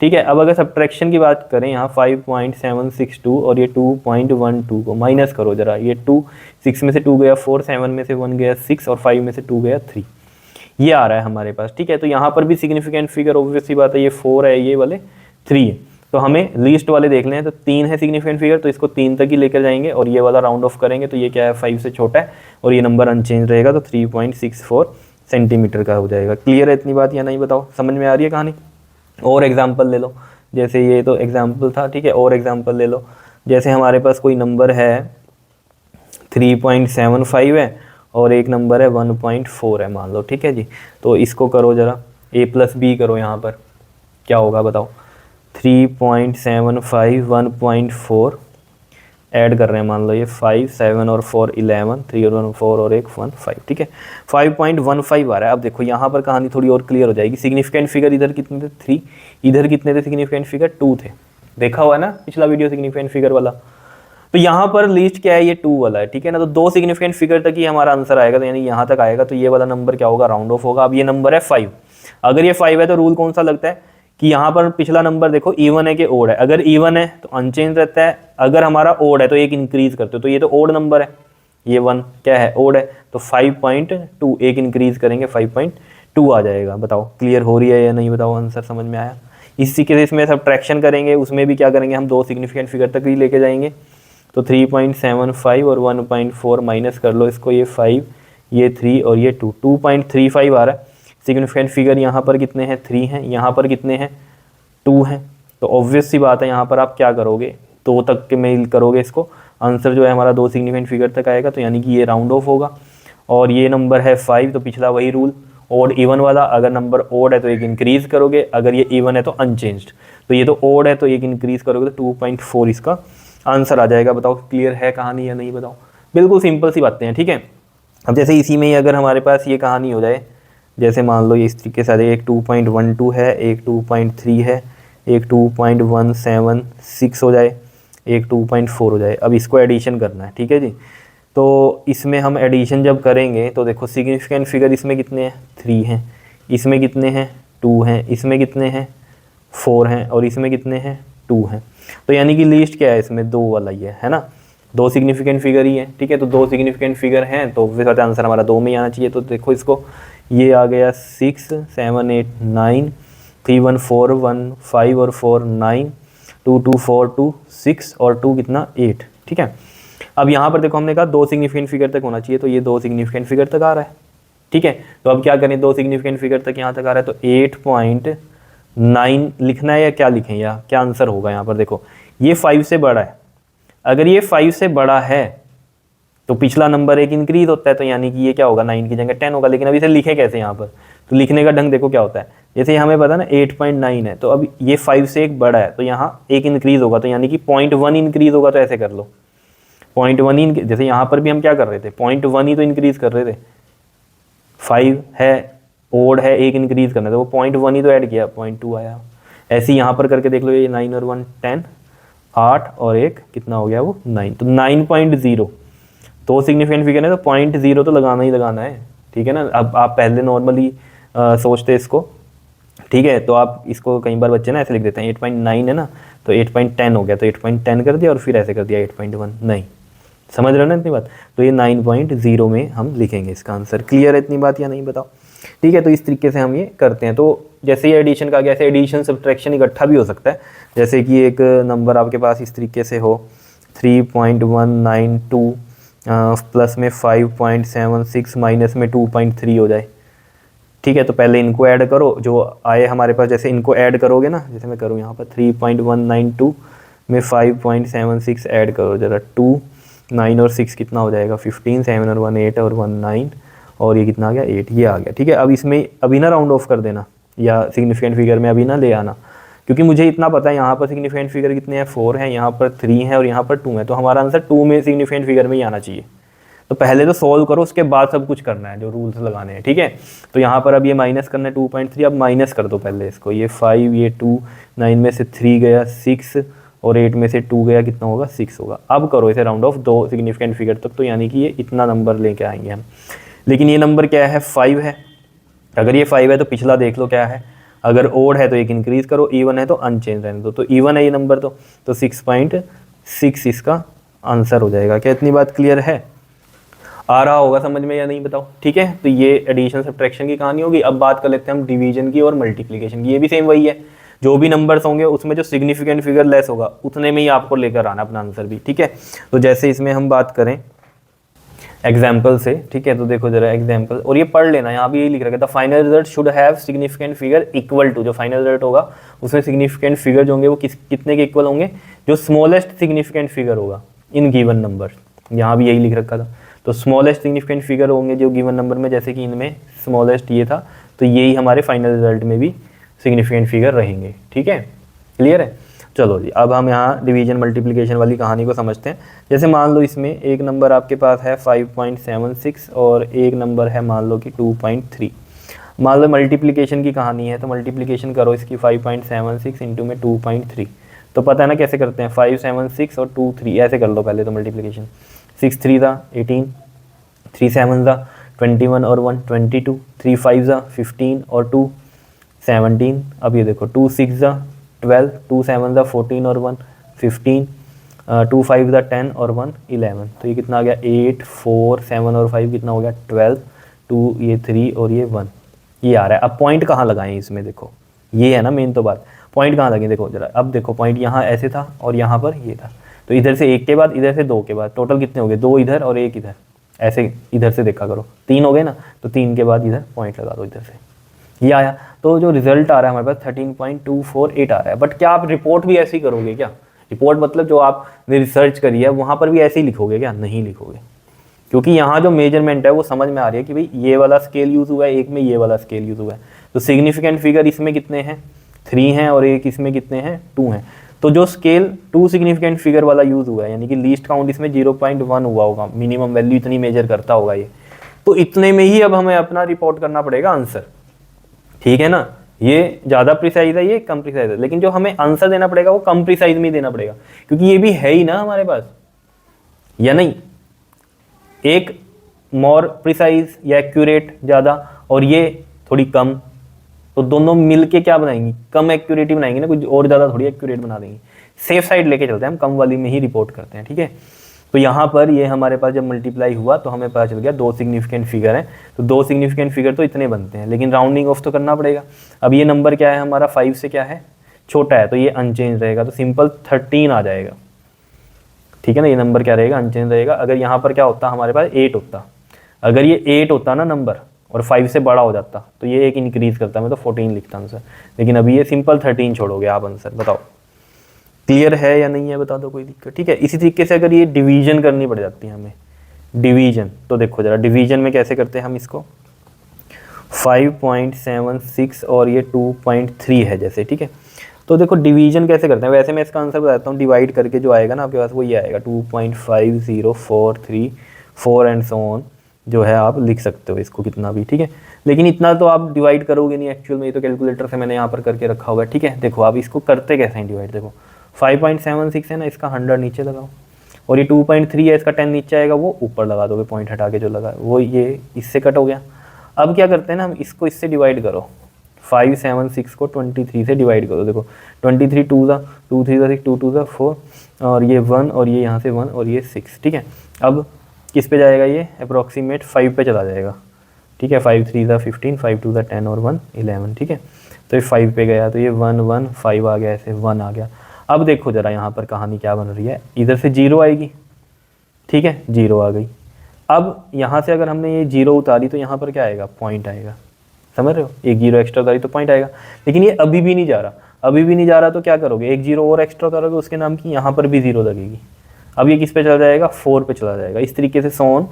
ठीक है। अब अगर सब्ट्रैक्शन की बात करें, यहाँ 5.762 और ये 2.12 को माइनस करो जरा, ये 2, 6 में से 2 गया 4, 7 में से 1 गया 6 और 5 में से 2 गया 3, ये आ रहा है हमारे पास, ठीक है। तो यहाँ पर भी सिग्निफिकेंट फिगर ऑब्वियसली बात है, ये 4 है, ये वाले 3 है, तो हमें लीस्ट वाले देखने हैं। तो 3 है सिग्निफिकेंट फिगर, तो इसको 3 तक ही लेकर जाएंगे और ये वाला राउंड ऑफ करेंगे, तो ये क्या है 5 से छोटा है और ये नंबर अनचेंज रहेगा, तो 3.64 सेंटीमीटर का हो जाएगा। क्लियर है इतनी बात या नहीं, बताओ समझ में आ रही है कहानी? और एग्जाम्पल ले लो, जैसे ये तो एग्जाम्पल था, ठीक है, और एग्जाम्पल ले लो। जैसे हमारे पास कोई नंबर है 3.75 है और एक नंबर है 1.4 है मान लो, ठीक है जी। तो इसको करो ज़रा, a प्लस बी करो, यहाँ पर क्या होगा बताओ, 3.75 1.4 ऐड कर रहे हैं, मान लो ये 5 7 और 4 11, 3 और 1 4 और 1 1 5, ठीक है, 5.15 आ रहा है। अब देखो यहाँ पर कहानी थोड़ी और क्लियर हो जाएगी। सिग्निफिकेंट फिगर इधर कितने थे, 3, इधर कितने थे सिग्निफिकेंट फिगर, 2 थे, देखा हुआ है ना पिछला वीडियो सिग्निफिकेंट फिगर वाला। तो यहाँ पर लिस्ट क्या है, ये 2 वाला है, ठीक है ना। तो 2 सिग्निफिकेंट फिगर तक ही हमारा आंसर आएगा, तो यानी यहाँ तक आएगा। तो ये वाला नंबर क्या होगा, राउंड ऑफ होगा। अब ये नंबर है 5। अगर ये 5 है तो रूल कौन सा लगता है कि यहाँ पर पिछला नंबर देखो इवन है कि ओड है। अगर इवन है तो अनचेंज रहता है, अगर हमारा ओड है तो एक इंक्रीज करते हो। तो ये तो ओड नंबर है, ये 1 क्या है, ओड है। तो 5.2 एक इंक्रीज करेंगे 5.2 आ जाएगा। बताओ क्लियर हो रही है या नहीं, बताओ आंसर समझ में आया। इसी के इसमें सब्ट्रैक्शन करेंगे, उसमें भी क्या करेंगे हम, 2 सिग्निफिकेंट फिगर तक ही लेके जाएंगे। तो 3.75 और 1.4 माइनस कर लो इसको, ये 5 ये 3 और ये 2, 2.35 आ रहा है। सिग्निफिकेंट फिगर यहाँ पर कितने हैं, 3 हैं, यहाँ पर कितने हैं, 2 हैं। तो ऑब्वियस सी बात है यहाँ पर आप क्या करोगे, 2 तक के मेल करोगे इसको, आंसर जो है हमारा 2 सिग्निफिकेंट फिगर तक आएगा। तो यानी कि ये राउंड ऑफ होगा। और ये नंबर है 5, तो पिछला वही रूल ओड इवन वाला, अगर नंबर ओड है तो एक इंक्रीज करोगे, अगर ये इवन है तो अनचेंज्ड। तो ये तो ओड है तो एक इंक्रीज करोगे, तो 2.4 इसका आंसर आ जाएगा। बताओ क्लियर है कहानी या नहीं, बताओ। बिल्कुल सिंपल सी बातें हैं, ठीक है। अब जैसे इसी में ही अगर हमारे पास ये कहानी हो जाए, जैसे मान लो ये इस तरीके से एक 2.12 है, एक 2.3 है, एक 2.176 हो जाए, एक 2.4 हो जाए। अब इसको एडिशन करना है, ठीक है जी। तो इसमें हम एडिशन जब करेंगे तो देखो सिग्निफिकेंट फिगर इसमें कितने हैं, 3 हैं, इसमें कितने हैं, 2 हैं, इसमें कितने हैं, 4 हैं, और इसमें कितने हैं, 2 हैं। तो यानी कि लिस्ट क्या है इसमें, 2 वाला ही है ना। 2 सिग्निफिकेंट फिगर ही है, ठीक है। तो 2 सिग्निफिकेंट फिगर हैं तो वैसे आंसर हमारा 2 में ही आना चाहिए। तो देखो इसको, ये आ गया 6 7 8 9, 3 1 4 1 5 और 4 9, 2 2 4 2 6 और 2 कितना 8, ठीक है। अब यहाँ पर देखो हमने कहा 2 सिग्निफिकेंट फिगर तक होना चाहिए, तो ये 2 सिग्निफिकेंट फिगर तक आ रहा है, ठीक है। तो अब क्या करें, 2 सिग्निफिकेंट फिगर तक यहाँ तक आ रहा है, तो 8.9 लिखना है या क्या लिखें, या क्या आंसर होगा यहाँ पर। देखो ये 5 से बड़ा है, अगर ये 5 से बड़ा है तो पिछला नंबर एक इंक्रीज होता है, तो यानी कि ये क्या होगा, 9 की जगह 10 होगा। लेकिन अब इसे लिखे कैसे यहाँ पर, तो लिखने का ढंग देखो क्या होता है। जैसे हमें पता ना 8.9 है, तो अब ये 5 से एक बड़ा है तो यहाँ एक इंक्रीज होगा, तो यानी कि 0.1 इंक्रीज होगा। तो ऐसे कर लो 0.1 जैसे यहाँ पर भी हम क्या कर रहे थे, 0.1 ही तो इंक्रीज कर रहे थे। 5 है, ओड है, एक इंक्रीज करना था, वो 0.1 ही तो ऐड किया, 0.2 आया। ऐसे ही यहाँ पर करके देख लो, ये 9 और 1 10, 8 और 1 कितना हो गया, वो 9। तो 9.0 तो सिग्निफिकेंट फिगर है, तो 0.0 तो लगाना ही लगाना है, ठीक है ना। अब आप पहले नॉर्मली सोचते इसको, ठीक है। तो आप इसको कई बार बच्चे ना ऐसे लिख देते हैं, 8.9 है ना, तो 8.10 हो गया, तो 8.10 कर दिया और फिर ऐसे कर दिया 8.1, नहीं, समझ रहे हो ना इतनी बात। तो ये 9.0 में हम लिखेंगे इसका आंसर। क्लियर है इतनी बात या नहीं, बताओ, ठीक है। तो इस तरीके से हम ये करते हैं। तो जैसे ये एडिशन का, जैसे एडिशन सब्ट्रैक्शन इकट्ठा भी हो सकता है। जैसे कि एक नंबर आपके पास इस तरीके से हो 3.192 प्लस में 5.76 माइनस में 2.3 हो जाए, ठीक है। तो पहले इनको ऐड करो, जो आए हमारे पास, जैसे इनको ऐड करोगे ना, जैसे मैं करूँ यहाँ पर 3.192 में 5.76 ऐड करो जरा, 2 9 और 6 कितना हो जाएगा, 15, 7 और 1 8 और 1 9 और ये कितना आ गया, 8, ये आ गया, ठीक है। अब इसमें अभी ना राउंड ऑफ कर देना, या सिग्निफिकेंट फिगर में अभी ना ले आना, क्योंकि मुझे इतना पता है यहाँ पर सिग्निफिकेंट फिगर कितने हैं, 4 हैं, यहाँ पर 3 हैं और यहाँ पर 2 है। तो हमारा आंसर 2 में सिग्निफिकेंट फिगर में ही आना चाहिए। तो पहले तो सॉल्व करो, उसके बाद सब कुछ करना है, जो रूल्स लगाने हैं, ठीक है। तो यहाँ पर अब ये माइनस करना है 2.3, अब माइनस कर दो पहले इसको, ये 5, ये 2, 9 में से 3 गया 6 और 8 में से 2 गया, कितना होगा 6 होगा। अब करो इसे राउंड ऑफ 2 सिग्निफिकेंट फिगर तक, तो यानी कि ये इतना नंबर लेके आएंगे हम। लेकिन ये नंबर क्या है, 5 है। अगर ये 5 है तो पिछला देख लो क्या है, अगर ओड है तो एक इंक्रीज करो, इवन है तो अनचेंज रहने दो। तो इवन है ये नंबर, तो 6.6 इसका आंसर हो जाएगा। क्या इतनी बात क्लियर है, आ रहा होगा समझ में या नहीं, बताओ, ठीक है। तो ये एडिशन सब्ट्रैक्शन की कहानी होगी। अब बात कर लेते हैं हम डिवीजन की और मल्टीप्लिकेशन की। ये भी सेम वही है, जो भी नंबर्स होंगे उसमें जो सिग्निफिकेंट फिगर लेस होगा उतने में ही आपको लेकर आना अपना आंसर भी, ठीक है। तो जैसे इसमें हम बात करें एग्जाम्पल से, ठीक है। तो देखो जरा एग्जाम्पल, और ये पढ़ लेना, यहाँ भी यही लिख रखा है, the final result should have significant figure equal to, जो फाइनल रिजल्ट होगा उसमें सिग्निफिकेंट फिगर जो होंगे वो कितने के इक्वल होंगे, जो स्मॉलेस्ट सिग्निफिकेंट फिगर होगा इन गिवन नंबर। यहाँ भी यही लिख रखा था। तो स्मॉलेस्ट सिग्निफिकेंट फिगर होंगे जो गिवन नंबर में, जैसे कि इनमें स्मॉलेस्ट ये था, तो यही हमारे फाइनल रिजल्ट में भी सिग्निफिकेंट फिगर रहेंगे, ठीक है। क्लियर है। चलो जी, अब हम यहाँ डिवीजन मल्टीप्लिकेशन वाली कहानी को समझते हैं। जैसे मान लो इसमें एक नंबर आपके पास है 5.76 और एक नंबर है मान लो कि 2.3। मान लो मल्टीप्लिकेशन की कहानी है, तो मल्टीप्लिकेशन करो इसकी 5.76 इंटू में 2.3, तो पता है ना कैसे करते हैं, 5 7 6 और 2 3 ऐसे कर लो पहले तो मल्टीप्लिकेशन। 6 3 ज़ा 18, 3 7 ज़ा 21 और 1 22, 3 5 ज़ा 15 और 2 17। अब ये देखो 2 6 ज़ा 12, 2 7 ज़ा 14 और 1 15, 2 5 ज़ा 10 और 1 11। तो ये कितना आ गया 8 4 7 और 5 कितना हो गया 12, 2 ये 3 और ये 1 ये आ रहा है। अब पॉइंट कहाँ लगाएं इसमें, देखो ये है ना मेन तो बात, पॉइंट कहाँ लगे देखो जरा। अब देखो पॉइंट यहाँ ऐसे था और यहाँ पर ये था, तो इधर से एक के बाद इधर से दो के बाद टोटल कितने हो गए, 2 इधर और 1 इधर, ऐसे इधर से देखा करो 3 हो गए ना, तो 3 के बाद इधर पॉइंट लगा दो इधर से, ये आया। तो जो रिजल्ट आ रहा है हमारे पास 13.248 आ रहा है। बट क्या आप रिपोर्ट भी ऐसे ही करोगे क्या, रिपोर्ट मतलब जो आपने रिसर्च करी है वहाँ पर भी ऐसे ही लिखोगे क्या, नहीं लिखोगे, क्योंकि यहाँ जो मेजरमेंट है वो समझ में आ रही है कि भाई ये वाला स्केल यूज़ हुआ है, एक में ये वाला स्केल यूज़ हुआ है। तो सिग्निफिकेंट फिगर इसमें कितने हैं 3 हैं और एक इसमें कितने हैं 2 हैं। तो जो स्केल 2 सिग्निफिकेंट फिगर वाला यूज़ हुआ है यानी कि लीस्ट काउंट इसमें 0.1 हुआ होगा, मिनिमम वैल्यू इतनी मेजर करता होगा ये, तो इतने में ही अब हमें अपना रिपोर्ट करना पड़ेगा आंसर, ठीक है ना। ये ज़्यादा प्रिसाइज है, ये कम प्रिसाइज है, लेकिन जो हमें आंसर देना पड़ेगा वो कम प्रिसाइज में ही देना पड़ेगा, क्योंकि ये भी है ही ना हमारे पास, या नहीं, एक मोर प्रिसाइज या एक्यूरेट ज़्यादा और ये थोड़ी कम, तो दोनों मिलके क्या बनाएंगी, कम एक्यूरेटी बनाएंगे ना, कुछ और ज़्यादा थोड़ी एक्यूरेट बना देंगे। सेफ साइड लेके चलते हैं हम, कम वाली में ही रिपोर्ट करते हैं, ठीक है। तो यहाँ पर ये हमारे पास जब मल्टीप्लाई हुआ तो हमें पता चल गया 2 सिग्निफिकेंट फिगर हैं, तो 2 सिग्निफिकेंट फिगर तो इतने बनते हैं, लेकिन राउंडिंग ऑफ तो करना पड़ेगा। अब ये नंबर क्या है हमारा 5 से क्या है छोटा है, तो ये अनचेंज रहेगा, तो सिंपल 13 आ जाएगा, ठीक है ना। ये नंबर क्या रहेगा, अनचेंज रहेगा। अगर यहाँ पर क्या होता हमारे पास 8 होता, अगर ये 8 होता ना नंबर और 5 से बड़ा हो जाता तो ये एक इंक्रीज करता, मैं तो 14 लिखता आंसर, लेकिन अभी ये सिंपल 13 छोड़ोगे आप आंसर। बताओ क्लियर है या नहीं है, बता दो कोई दिक्कत, ठीक है। इसी तरीके से अगर ये डिवीजन करनी पड़ जाती है हमें, डिवीजन, तो देखो जरा डिवीजन में कैसे करते हैं हम इसको, 5.76 और ये 2.3 है जैसे, ठीक है। तो देखो डिवीजन कैसे करते हैं, वैसे मैं इसका आंसर बताता हूँ, डिवाइड करके जो आएगा ना आपके पास वो ये आएगा 2.5043 एंड सो ऑन, जो है आप लिख सकते हो इसको कितना भी, ठीक है। लेकिन इतना तो आप डिवाइड करोगे नहीं एक्चुअल में, ये तो कैलकुलेटर से मैंने यहाँ पर करके रखा होगा, ठीक है। देखो आप इसको करते कैसे हैं डिवाइड, देखो 5.76 है ना, इसका 100 नीचे लगाओ, और ये 2.3 है, इसका 10 नीचे आएगा, वो ऊपर लगा दोगे, पॉइंट हटा के जो लगा वो ये इससे कट हो गया। अब क्या करते हैं ना हम इसको इससे डिवाइड करो, 576 को 23 से डिवाइड करो, देखो 23 2 ज़ा 2 3 ज़ा 6 2 2 ज़ा 4 और ये 1 और ये यहाँ से 1 और ये 6, ठीक है। अब किस पे जाएगा ये अप्रॉक्सीमेट 5 पे चला जाएगा, ठीक है। 5 3 ज़ा 15 5 2 ज़ा 10 और 1 11, ठीक है। तो ये 5 पे गया, तो ये 1 1 5 आ गया, ऐसे 1 आ गया। अब देखो जरा यहाँ पर कहानी क्या बन रही है, इधर से 0 आएगी, ठीक है, 0 आ गई। अब यहाँ से अगर हमने ये 0 उतारी तो यहाँ पर क्या आएगा, पॉइंट आएगा, समझ रहे हो, एक 0 एक्स्ट्रा उतारी तो पॉइंट आएगा। लेकिन ये अभी भी नहीं जा रहा, अभी भी नहीं जा रहा, तो क्या करोगे, एक 0 और एक्स्ट्रा करोगे उसके नाम की, यहाँ पर भी 0 लगेगी। अब ये किस पे चला जाएगा, 4 पे चला जाएगा। इस तरीके से सोन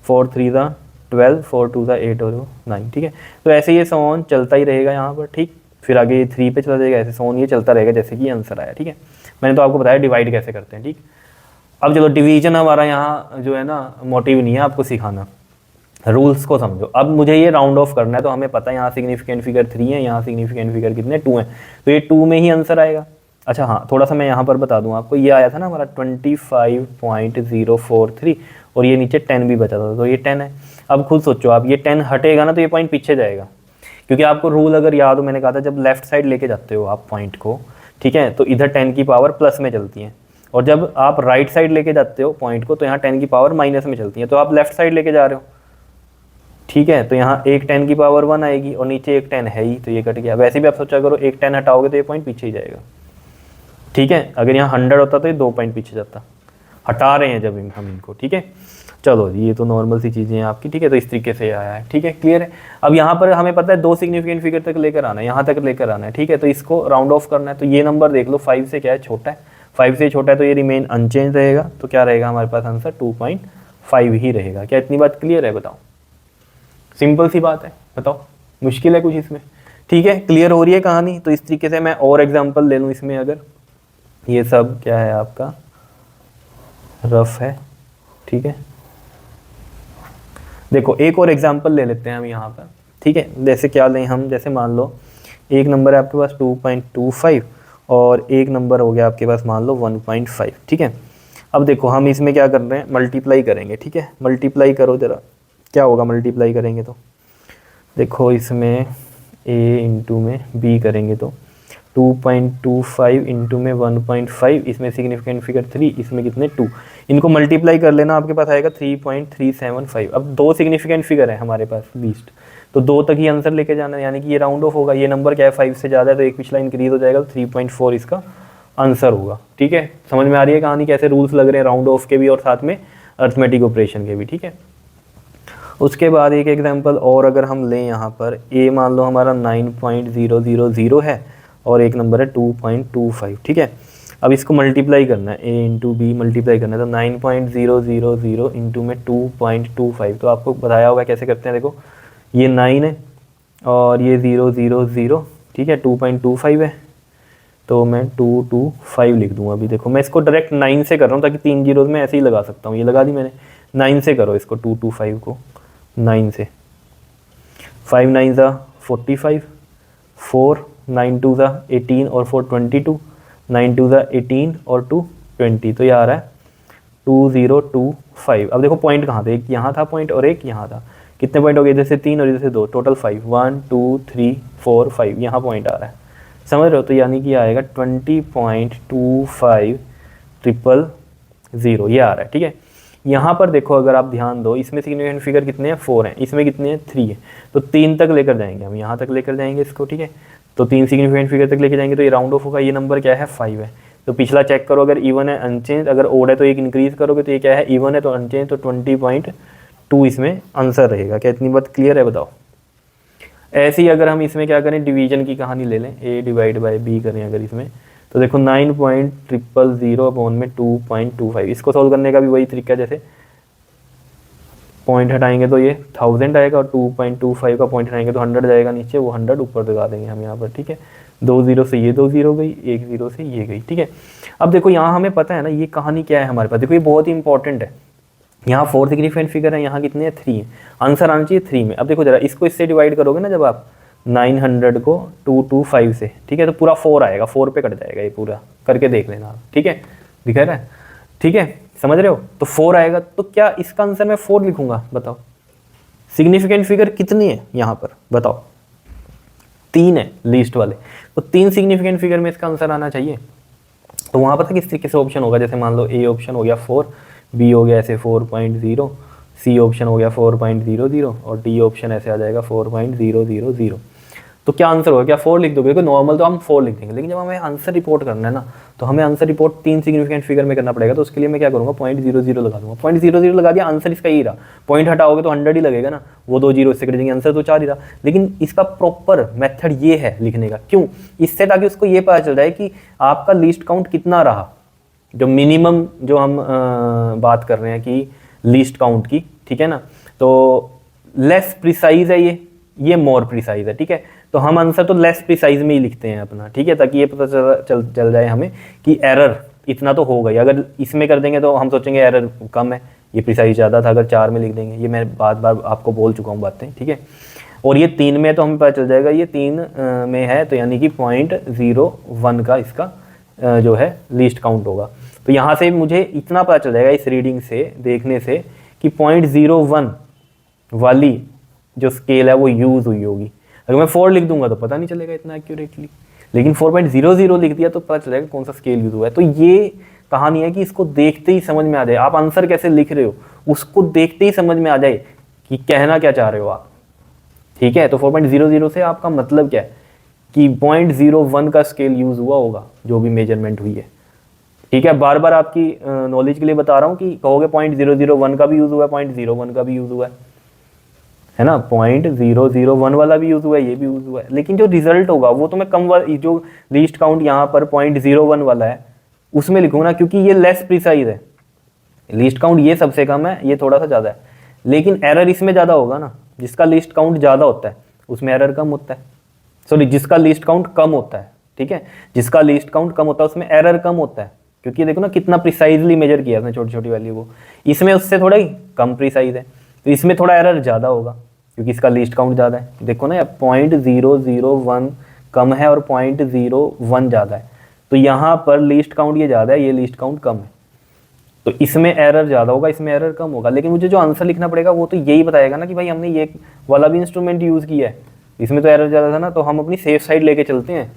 4 3 ज़ा 12 4 2 ज़ा 8 और 9, ठीक है। तो ऐसे ये सोन चलता ही रहेगा यहाँ पर, ठीक। फिर आगे ये 3 पे चला जाएगा, ऐसे सोन ये चलता रहेगा जैसे कि आंसर आया, ठीक है। मैंने तो आपको बताया डिवाइड कैसे करते हैं, ठीक। अब चलो डिवीजन हमारा यहाँ जो है ना मोटिव नहीं है आपको सिखाना, रूल्स को समझो। अब मुझे ये राउंड ऑफ करना है, तो हमें पता है यहाँ सिग्निफिकेंट फिगर 3 है, यहाँ सिग्निफिकेंट फिगर कितने 2 हैं, तो ये 2 में ही आंसर आएगा। अच्छा हाँ, थोड़ा सा मैं यहाँ पर बता दूँ आपको, ये आया था ना हमारा 25.043 और ये नीचे 10 भी बचा था, तो ये 10 है। अब खुद सोचो आप, ये 10 हटेगा ना तो ये पॉइंट पीछे जाएगा, क्योंकि आपको रूल अगर याद हो, मैंने कहा था जब लेफ्ट साइड लेके जाते हो आप पॉइंट को, ठीक है, तो इधर 10 की पावर प्लस में चलती है, और जब आप राइट साइड लेके जाते हो पॉइंट को तो यहाँ 10 की पावर माइनस में चलती है, तो आप लेफ्ट साइड लेके जा रहे हो, ठीक है। तो यहाँ एक 10 की पावर 1 आएगी और नीचे एक 10 है ही, तो ये कट गया। वैसे भी आप सोचा करो, एक 10 हटाओगे तो ये पॉइंट पीछे ही जाएगा, ठीक है। अगर यहाँ 100 होता तो ये 2 पॉइंट पीछे जाता, हटा रहे हैं जब हम इनको, ठीक है। चलो ये तो नॉर्मल सी चीज़ें हैं आपकी, ठीक है। तो इस तरीके से आया है, ठीक है, क्लियर है। अब यहाँ पर हमें पता है 2 सिग्निफिकेंट फिगर तक लेकर आना है, यहाँ तक लेकर आना है, ठीक है। तो इसको राउंड ऑफ करना है, तो ये नंबर देख लो 5 से क्या है, छोटा है, 5 से छोटा है, तो ये रिमेन अनचेंज रहेगा, तो क्या रहेगा हमारे पास आंसर 2.5 ही रहेगा। क्या इतनी बात क्लियर है, बताओ, सिंपल सी बात है, बताओ मुश्किल है कुछ इसमें, ठीक है। क्लियर हो रही है कहानी। तो इस तरीके से मैं और एग्जाम्पल ले लूँ इसमें, अगर ये सब क्या है आपका रफ है, ठीक है। देखो एक और एग्जांपल ले लेते हैं हम यहाँ पर, ठीक है। जैसे क्या लें हम, जैसे मान लो एक नंबर है आपके पास 2.25 और एक नंबर हो गया आपके पास मान लो 1.5, ठीक है। अब देखो हम इसमें क्या कर रहे हैं, मल्टीप्लाई करेंगे, ठीक है। मल्टीप्लाई करो ज़रा, क्या होगा मल्टीप्लाई करेंगे तो देखो इसमें a इंटू में b करेंगे तो 2.25 इंटू में 1.5, इसमें सिग्निफिकेंट फिगर 3, इसमें कितने 2, इनको मल्टीप्लाई कर लेना, आपके पास आएगा 3.375। अब दो सिग्निफिकेंट फिगर है हमारे पास लीस्ट, तो दो तक ही आंसर लेके जाना है, यानी कि ये राउंड ऑफ होगा। ये नंबर क्या है 5 से ज़्यादा है तो एक पिछला इंक्रीज हो जाएगा, तो 3.4 इसका आंसर होगा, ठीक है। समझ में आ रही है कहानी, कैसे रूल्स लग रहे हैं राउंड ऑफ के भी और साथ में अर्थमेटिक ऑपरेशन के भी, ठीक है। उसके बाद एक एग्जांपल और अगर हम लें यहाँ पर, a मान लो हमारा 9.000 है और एक नंबर है 2.25, ठीक है। अब इसको मल्टीप्लाई करना है, a इंटू बी मल्टीप्लाई करना है, तो 9.000 इंटू में 2.25, तो आपको बताया होगा कैसे करते हैं। देखो ये 9 है और ये 000, ठीक है, 2.25 है, तो मैं 225 लिख दूंगा। अभी देखो मैं इसको डायरेक्ट 9 से कर रहा हूँ ताकि 3 जीरोज़ में ऐसे ही लगा सकता हूँ, ये लगा दी मैंने। 9 से करो इसको, 225 को 9 से, 5 9 ज़ा 45, 4 9 2 ज़ा 18 और 4 22, 9 2 ज़ा 18 और 2 20, तो ये आ रहा है 2025। अब देखो पॉइंट कहाँ थे, एक यहाँ था पॉइंट और एक यहाँ था, कितने पॉइंट हो गए, इधर से 3 और इधर से 2, टोटल 5, 1 2 3 4 5, यहाँ पॉइंट आ रहा है, समझ रहे हो। तो यानी कि आएगा 20.25000, ये आ रहा है, ठीक है। यहाँ पर देखो अगर आप ध्यान दो, इसमें सिग्निफिकेंट फिगर कितने हैं 4 हैं, इसमें कितने हैं 3 है, तो 3 तक लेकर जाएंगे हम, यहाँ तक लेकर जाएंगे इसको, ठीक है। तो 3 सिग्निफिकेंट फिगर तक लेकर जाएंगे तो ये राउंड ऑफ होगा, ये नंबर क्या है 5 है। तो पिछला चेक करो, अगर इवन है अनचेंज, अगर ओड है तो एक इंक्रीज करोगे तो ये क्या है इवन है तो अनचेंज, तो 20.2 इसमें आंसर रहेगा। क्या इतनी बात क्लियर है, बताओ। ऐसे ही अगर हम इसमें क्या करें, डिवीजन की कहानी ले लें, a डिवाइड बाई b करें अगर इसमें, तो देखो 9.000 अपॉन में 2.25, इसको सॉल्व करने का भी वही तरीका, जैसे पॉइंट हटाएंगे तो ये 1000 आएगा और 2.25 का पॉइंट हटाएंगे तो 100 जाएगा नीचे, वो 100 ऊपर लगा देंगे हम यहाँ पर, ठीक है। 2 0 से ये 2 0 गई, 1 0 से ये गई, ठीक है। अब देखो यहाँ हमें पता है ना ये कहानी क्या है हमारे पास, देखो ये बहुत ही इंपॉर्टेंट है। यहाँ 4 सिग्निफिकेंट फिगर है, यहाँ कितने हैं 3 है, आंसर आना चाहिए 3 में। अब देखो जरा इसको इससे डिवाइड करोगे ना जब आप 900 को 225 से, ठीक है, तो पूरा 4 आएगा, 4 पे कट जाएगा, ये पूरा करके देख लेना आप, ठीक है, दिखा रहा है, ठीक है, समझ रहे हो। तो 4 आएगा, तो क्या इसका आंसर मैं 4 लिखूंगा, बताओ। सिग्निफिकेंट फिगर कितनी है यहाँ पर, बताओ, 3 है लीस्ट वाले, तो 3 सिग्निफिकेंट फिगर में इसका आंसर आना चाहिए। तो वहाँ पता किस तरीके से ऑप्शन होगा, जैसे मान लो ए ऑप्शन हो गया 4, बी हो गया ऐसे 4.0, सी ऑप्शन हो गया 4.00 और डी ऑप्शन ऐसे आ जाएगा 4.000। तो क्या आंसर होगा, क्या 4 लिख दोगे, देखो नॉर्मल तो हम 4 लिख देंगे, लेकिन जब हमें आंसर रिपोर्ट करना है ना, तो हमें आंसर रिपोर्ट 3 सिग्निफिकेंट फिगर में करना पड़ेगा। तो उसके लिए मैं क्या करूँगा, 0.00 लगा दूंगा, 0.00 लगा दिया, आंसर इसका ही रहा। पॉइंट हटाओगे तो 100 ही लगेगा ना, वो 2 जीरो इससे कट जाएंगे, आंसर तो 4 ही रहा। लेकिन इसका प्रॉपर मेथड ये है लिखने का, क्यों, इससे ताकि उसको ये पता चल जाए कि आपका लीस्ट काउंट कितना रहा, जो मिनिमम जो हम बात कर रहे हैं कि लीस्ट काउंट की, ठीक है ना। तो लेस प्रिसाइज है ये मोर प्रिसाइज है, ठीक है। तो हम आंसर तो लेस प्रिसाइज में ही लिखते हैं अपना, ठीक है, ताकि ये पता चल जाए हमें कि एरर इतना तो होगा ही। अगर इसमें कर देंगे तो हम सोचेंगे एरर कम है, ये प्रिसाइज ज़्यादा था, अगर 4 में लिख देंगे, ये मैं बार आपको बोल चुका हूँ बातें, ठीक है। और ये 3 में तो हमें पता चल जाएगा ये 3 में है, तो यानी कि 0.01 का इसका जो है लीस्ट काउंट होगा। तो यहाँ से मुझे इतना पता चल जाएगा इस रीडिंग से, देखने से, कि 0.01 वाली जो स्केल है वो यूज़ हुई होगी। अगर मैं 4 लिख दूंगा तो पता नहीं चलेगा इतना एक्यूरेटली, लेकिन 4.00 लिख दिया तो पता चलेगा कौन सा स्केल यूज़ हुआ है। तो ये कहानी है कि इसको देखते ही समझ में आ जाए, आप आंसर कैसे लिख रहे हो उसको देखते ही समझ में आ जाए कि कहना क्या चाह रहे हो आप, ठीक है। तो 4.00 से आपका मतलब क्या है कि 0.01 का स्केल यूज़ हुआ होगा जो भी मेजरमेंट हुई है, ठीक है। बार बार आपकी नॉलेज के लिए बता रहा हूँ कि कहोगे 0.001 का भी यूज़ हुआ है, 0.01 का भी यूज़ हुआ है ना, 0.001 वाला भी यूज़ हुआ है, ये भी यूज़ हुआ है, लेकिन जो रिजल्ट होगा वो तो मैं कम जो लीस्ट काउंट यहाँ पर 0.01 वाला है उसमें लिखूंगा ना, क्योंकि ये लेस प्रिसाइज है। लीस्ट काउंट ये सबसे कम है, ये थोड़ा सा ज़्यादा है, लेकिन एरर इसमें ज़्यादा होगा ना। जिसका लीस्ट काउंट ज़्यादा होता है उसमें एरर कम होता है, सॉरी जिसका लीस्ट काउंट कम होता है, ठीक है, जिसका लीस्ट काउंट कम होता है उसमें एरर कम होता है, क्योंकि देखो ना कितना प्रिसाइजली मेजर किया उसने छोटी छोटी वैल्यू को, इसमें उससे थोड़ा ही कम प्रिसाइज है, तो इसमें थोड़ा एरर ज़्यादा होगा क्योंकि इसका लीस्ट काउंट ज़्यादा है। देखो ना 0.001 कम है और 0.01 ज़्यादा है, तो यहाँ पर लीस्ट काउंट ये ज़्यादा है, ये लीस्ट काउंट कम है, तो इसमें एरर ज़्यादा होगा, इसमें एरर कम होगा। लेकिन मुझे जो आंसर लिखना पड़ेगा वो तो यही बताएगा ना कि भाई हमने ये वाला भी इंस्ट्रूमेंट यूज़ किया है, इसमें तो एरर ज़्यादा था ना, तो हम अपनी सेफ साइड लेके चलते हैं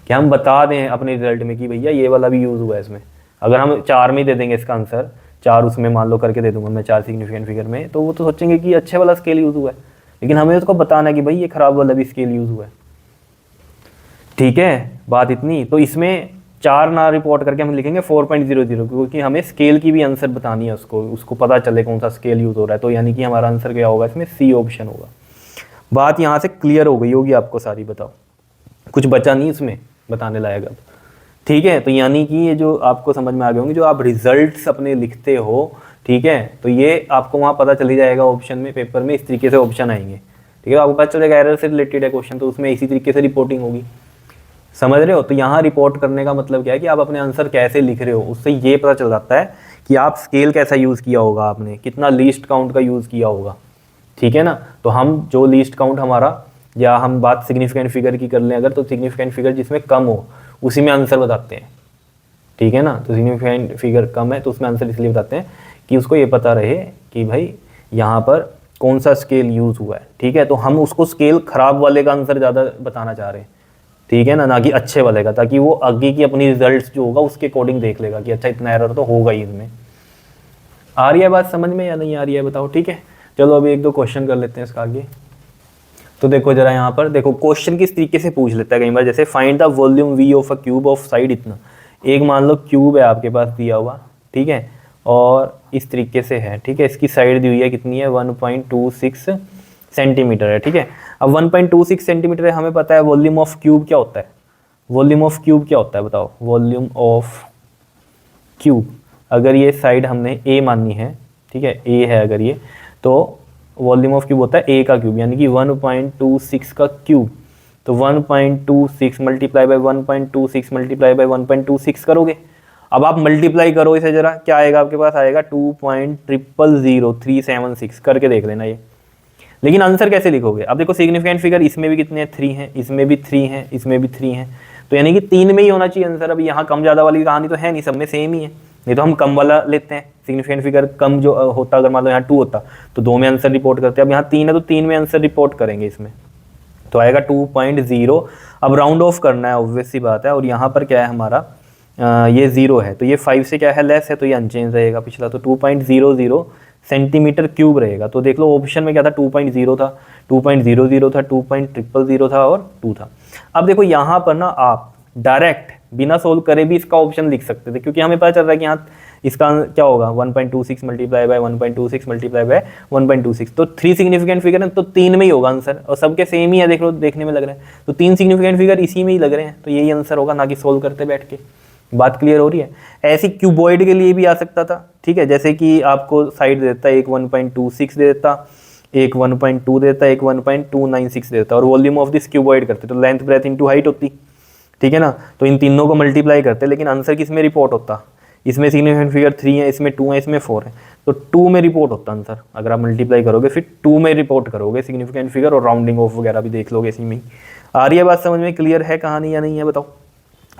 कि हम बता दें अपने रिजल्ट में कि भैया ये वाला भी यूज़ हुआ है इसमें। अगर हम 4 में दे देंगे इसका आंसर, 4 उसमें मान लो करके दे दूंगा मैं 4 सिग्निफिकेंट फिगर में, तो वो तो सोचेंगे कि अच्छे वाला स्केल यूज़ हुआ है, लेकिन हमें उसको बताना है कि भाई ये ख़राब वाला भी स्केल यूज़ हुआ है। ठीक है, बात इतनी। तो इसमें 4 ना रिपोर्ट करके हम लिखेंगे 4.00, क्योंकि हमें स्केल की भी आंसर बतानी है उसको पता चले कौन सा स्केल यूज़ हो रहा है। तो यानी कि हमारा आंसर क्या होगा इसमें, सी ऑप्शन होगा। बात यहाँ से क्लियर हो गई होगी आपको सारी, बताओ कुछ बचा नहीं इसमें बताने लायक अब। ठीक है, तो यानी कि ये जो आपको समझ में आ गए होंगे, जो आप रिजल्ट्स अपने लिखते हो, ठीक है, तो ये आपको वहाँ पता चली जाएगा ऑप्शन में, पेपर में इस तरीके से ऑप्शन आएंगे। ठीक है, आपको पता चलेगा एरर से रिलेटेड है क्वेश्चन, तो उसमें इसी तरीके से रिपोर्टिंग होगी। समझ रहे हो? तो यहाँ रिपोर्ट करने का मतलब क्या है कि आप अपने आंसर कैसे लिख रहे हो, उससे ये पता चल जाता है कि आप स्केल कैसा यूज़ किया होगा, आपने कितना लीस्ट काउंट का यूज़ किया होगा। ठीक है ना, तो हम जो लीस्ट काउंट हमारा, या हम बात सिग्निफिकेंट फिगर की कर लें अगर, तो सिग्निफिकेंट फिगर जिसमें कम हो उसी में आंसर बताते हैं। ठीक है ना, तो सिग्निफिकेंट फिगर कम है तो उसमें आंसर इसलिए बताते हैं कि उसको ये पता रहे कि भाई यहाँ पर कौन सा स्केल यूज़ हुआ है। ठीक है, तो हम उसको स्केल ख़राब वाले का आंसर ज़्यादा बताना चाह रहे हैं। ठीक है ना कि अच्छे वाले का, ताकि वो आगे की अपनी रिजल्ट्स जो होगा उसके अकॉर्डिंग देख लेगा कि अच्छा इतना एरर तो होगा ही इसमें। आ रही है बात समझ में या नहीं आ रही है बताओ। ठीक है, चलो अभी 1-2 क्वेश्चन कर लेते हैं इसका आगे। तो देखो जरा यहाँ पर देखो, क्वेश्चन किस तरीके से पूछ लेता है कई बार, जैसे find the volume we of a cube of side इतना। एक मान लो क्यूब है आपके पास दिया हुआ, ठीक है, और इस तरीके से है। ठीक है, इसकी साइड दी हुई है कितनी है, 1.26 सेंटीमीटर है। ठीक है, अब 1.26 सेंटीमीटर है, हमें पता है वॉल्यूम ऑफ क्यूब क्या होता है। वॉल्यूम ऑफ क्यूब क्या होता है बताओ, वॉल्यूम ऑफ क्यूब, अगर ये साइड हमने ए माननी है, ठीक है, ए है अगर ये, तो वॉल्यूम ऑफ क्यूब होता है ए का क्यूब, यानी कि 1.26 का क्यूब। तो 1.26 मल्टीप्लाई बाय 1.26 मल्टीप्लाई बाय 1.26 करोगे। अब आप मल्टीप्लाई करो इसे जरा, क्या आएगा आपके पास, आएगा 2.000376 करके देख लेना ये। लेकिन आंसर कैसे लिखोगे, अब देखो सिग्निफिकेंट फिगर इसमें भी कितने हैं, 3 हैं, इसमें भी 3 हैं, इसमें भी 3 हैं, तो यानी कि 3 में ही होना चाहिए आंसर। अब यहाँ कम ज़्यादा वाली कहानी तो है नहीं, सब में सेम ही है, नहीं तो हम कम वाला लेते हैं। सिग्निफिकेंट फिगर कम जो होता, अगर मान लो यहाँ 2 होता तो 2 में आंसर रिपोर्ट करते हैं। अब यहाँ 3 है तो 3 में आंसर रिपोर्ट करेंगे इसमें, तो आएगा 2.0। अब राउंड ऑफ करना है, ऑब्वियस सी बात है, और यहाँ पर क्या है हमारा, ये 0 है, तो ये 5 से क्या है, लेस है, तो ये अनचेंज रहेगा पिछला, तो 2.00 सेंटीमीटर क्यूब रहेगा। तो देख लो ऑप्शन में क्या था, 2.0 था, 2.00 था, 2.000 था और 2 था। अब देखो यहाँ पर ना आप डायरेक्ट बिना सोल्व करे भी इसका ऑप्शन लिख सकते थे, क्योंकि हमें पता चल रहा है कि यहाँ इसका क्या होगा, 1.26 मल्टीप्लाई बाय 1.26 मल्टीप्लाई बाय 1.26, तो 3 सिग्निफिकेंट फिगर है, तो 3 में ही होगा आंसर, और सबके सेम ही है, देख लो देखने में लग रहा है, तो 3 सिग्निफिकेंट फिगर इसी में ही लग रहे हैं, तो यही आंसर होगा, ना कि सोल्व करते बैठ के। बात क्लियर हो रही है? ऐसी क्यूबॉइड के लिए भी आ सकता था। ठीक है, जैसे कि आपको साइड देता है, एक 1.26 दे देता, एक 1.2 देता, एक 1.296 देता, और वॉल्यूम ऑफ दिस क्यूबॉइड करते तो लेंथ ब्रेथ इनटू हाइट होती। ठीक है ना, तो इन तीनों को मल्टीप्लाई करते, लेकिन आंसर किस में रिपोर्ट होता, इसमें सिग्निफिकेंट फिगर 3 है, इसमें 2 है, इसमें 4 है, तो 2 में रिपोर्ट होता आंसर। अगर आप मल्टीप्लाई करोगे फिर 2 में रिपोर्ट करोगे सिग्निफिकेंट फिगर, और राउंडिंग ऑफ वगैरह भी देख लोगे इसी में। आ रही है बात समझ में, क्लियर है कहानी या नहीं है बताओ।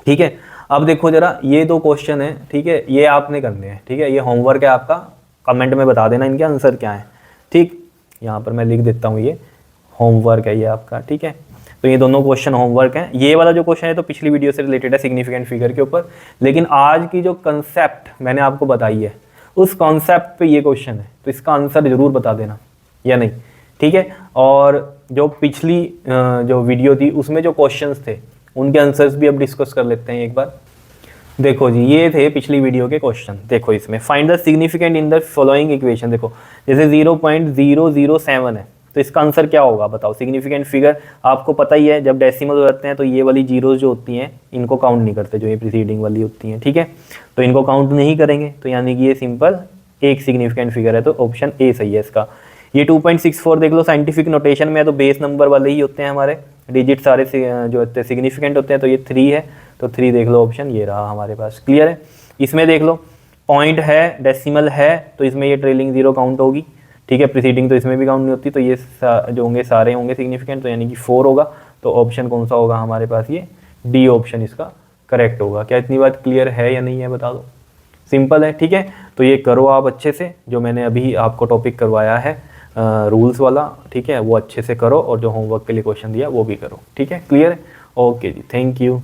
ठीक है, अब देखो जरा ये 2 क्वेश्चन है, ठीक है, ये आपने करने हैं। ठीक है, ये होमवर्क है आपका, कमेंट में बता देना इनके आंसर क्या है। ठीक, यहाँ पर मैं लिख देता हूँ, ये होमवर्क है ये आपका। ठीक है, तो ये दोनों क्वेश्चन होमवर्क हैं। ये वाला जो क्वेश्चन है तो पिछली वीडियो से रिलेटेड है, सिग्निफिकेंट फिगर के ऊपर, लेकिन आज की जो कंसेप्ट मैंने आपको बताई है उस कॉन्सेप्ट पे ये क्वेश्चन है, तो इसका आंसर जरूर बता देना या नहीं। ठीक है, और जो पिछली जो वीडियो थी उसमें जो क्वेश्चंस थे उनके आंसर्स भी अब डिस्कस कर लेते हैं एक बार। देखो जी, ये थे पिछली वीडियो के क्वेश्चन। देखो इसमें find the significant in the following equation. देखो जैसे 0.007 है, तो इसका आंसर क्या होगा बताओ। सिग्निफिकेंट फिगर आपको पता ही है, जब डेसिमल हो जाते हैं तो ये वाली जीरोज जो होती हैं इनको काउंट नहीं करते, जो ये प्रीसीडिंग वाली होती हैं। ठीक है, तो इनको काउंट नहीं करेंगे, तो यानी कि ये सिंपल एक सिग्निफिकेंट फिगर है, तो ऑप्शन ए सही है इसका। ये 2.64 देख लो, साइंटिफिक नोटेशन में है तो बेस नंबर वाले ही होते हैं हमारे, डिजिट सारे जो होते हैं सिग्निफिकेंट होते हैं, तो ये 3 है, तो 3 देख लो ऑप्शन ये रहा हमारे पास। क्लियर है? इसमें देख लो पॉइंट है, डेसिमल है, तो इसमें ये ट्रेलिंग जीरो काउंट होगी। ठीक है, प्रीसीडिंग तो इसमें भी काउंट नहीं होती, तो ये जो होंगे सारे होंगे सिग्निफिकेंट, तो यानी कि 4 होगा। तो ऑप्शन कौन सा होगा हमारे पास, ये डी ऑप्शन इसका करेक्ट होगा। क्या इतनी बात क्लियर है या नहीं है बता दो। सिंपल है, ठीक है। तो ये करो आप अच्छे से, जो मैंने अभी आपको टॉपिक करवाया है रूल्स वाला, ठीक है, वो अच्छे से करो और जो होमवर्क के लिए क्वेश्चन दिया वो भी करो, ठीक है। क्लियर है, ओके जी, थैंक यू।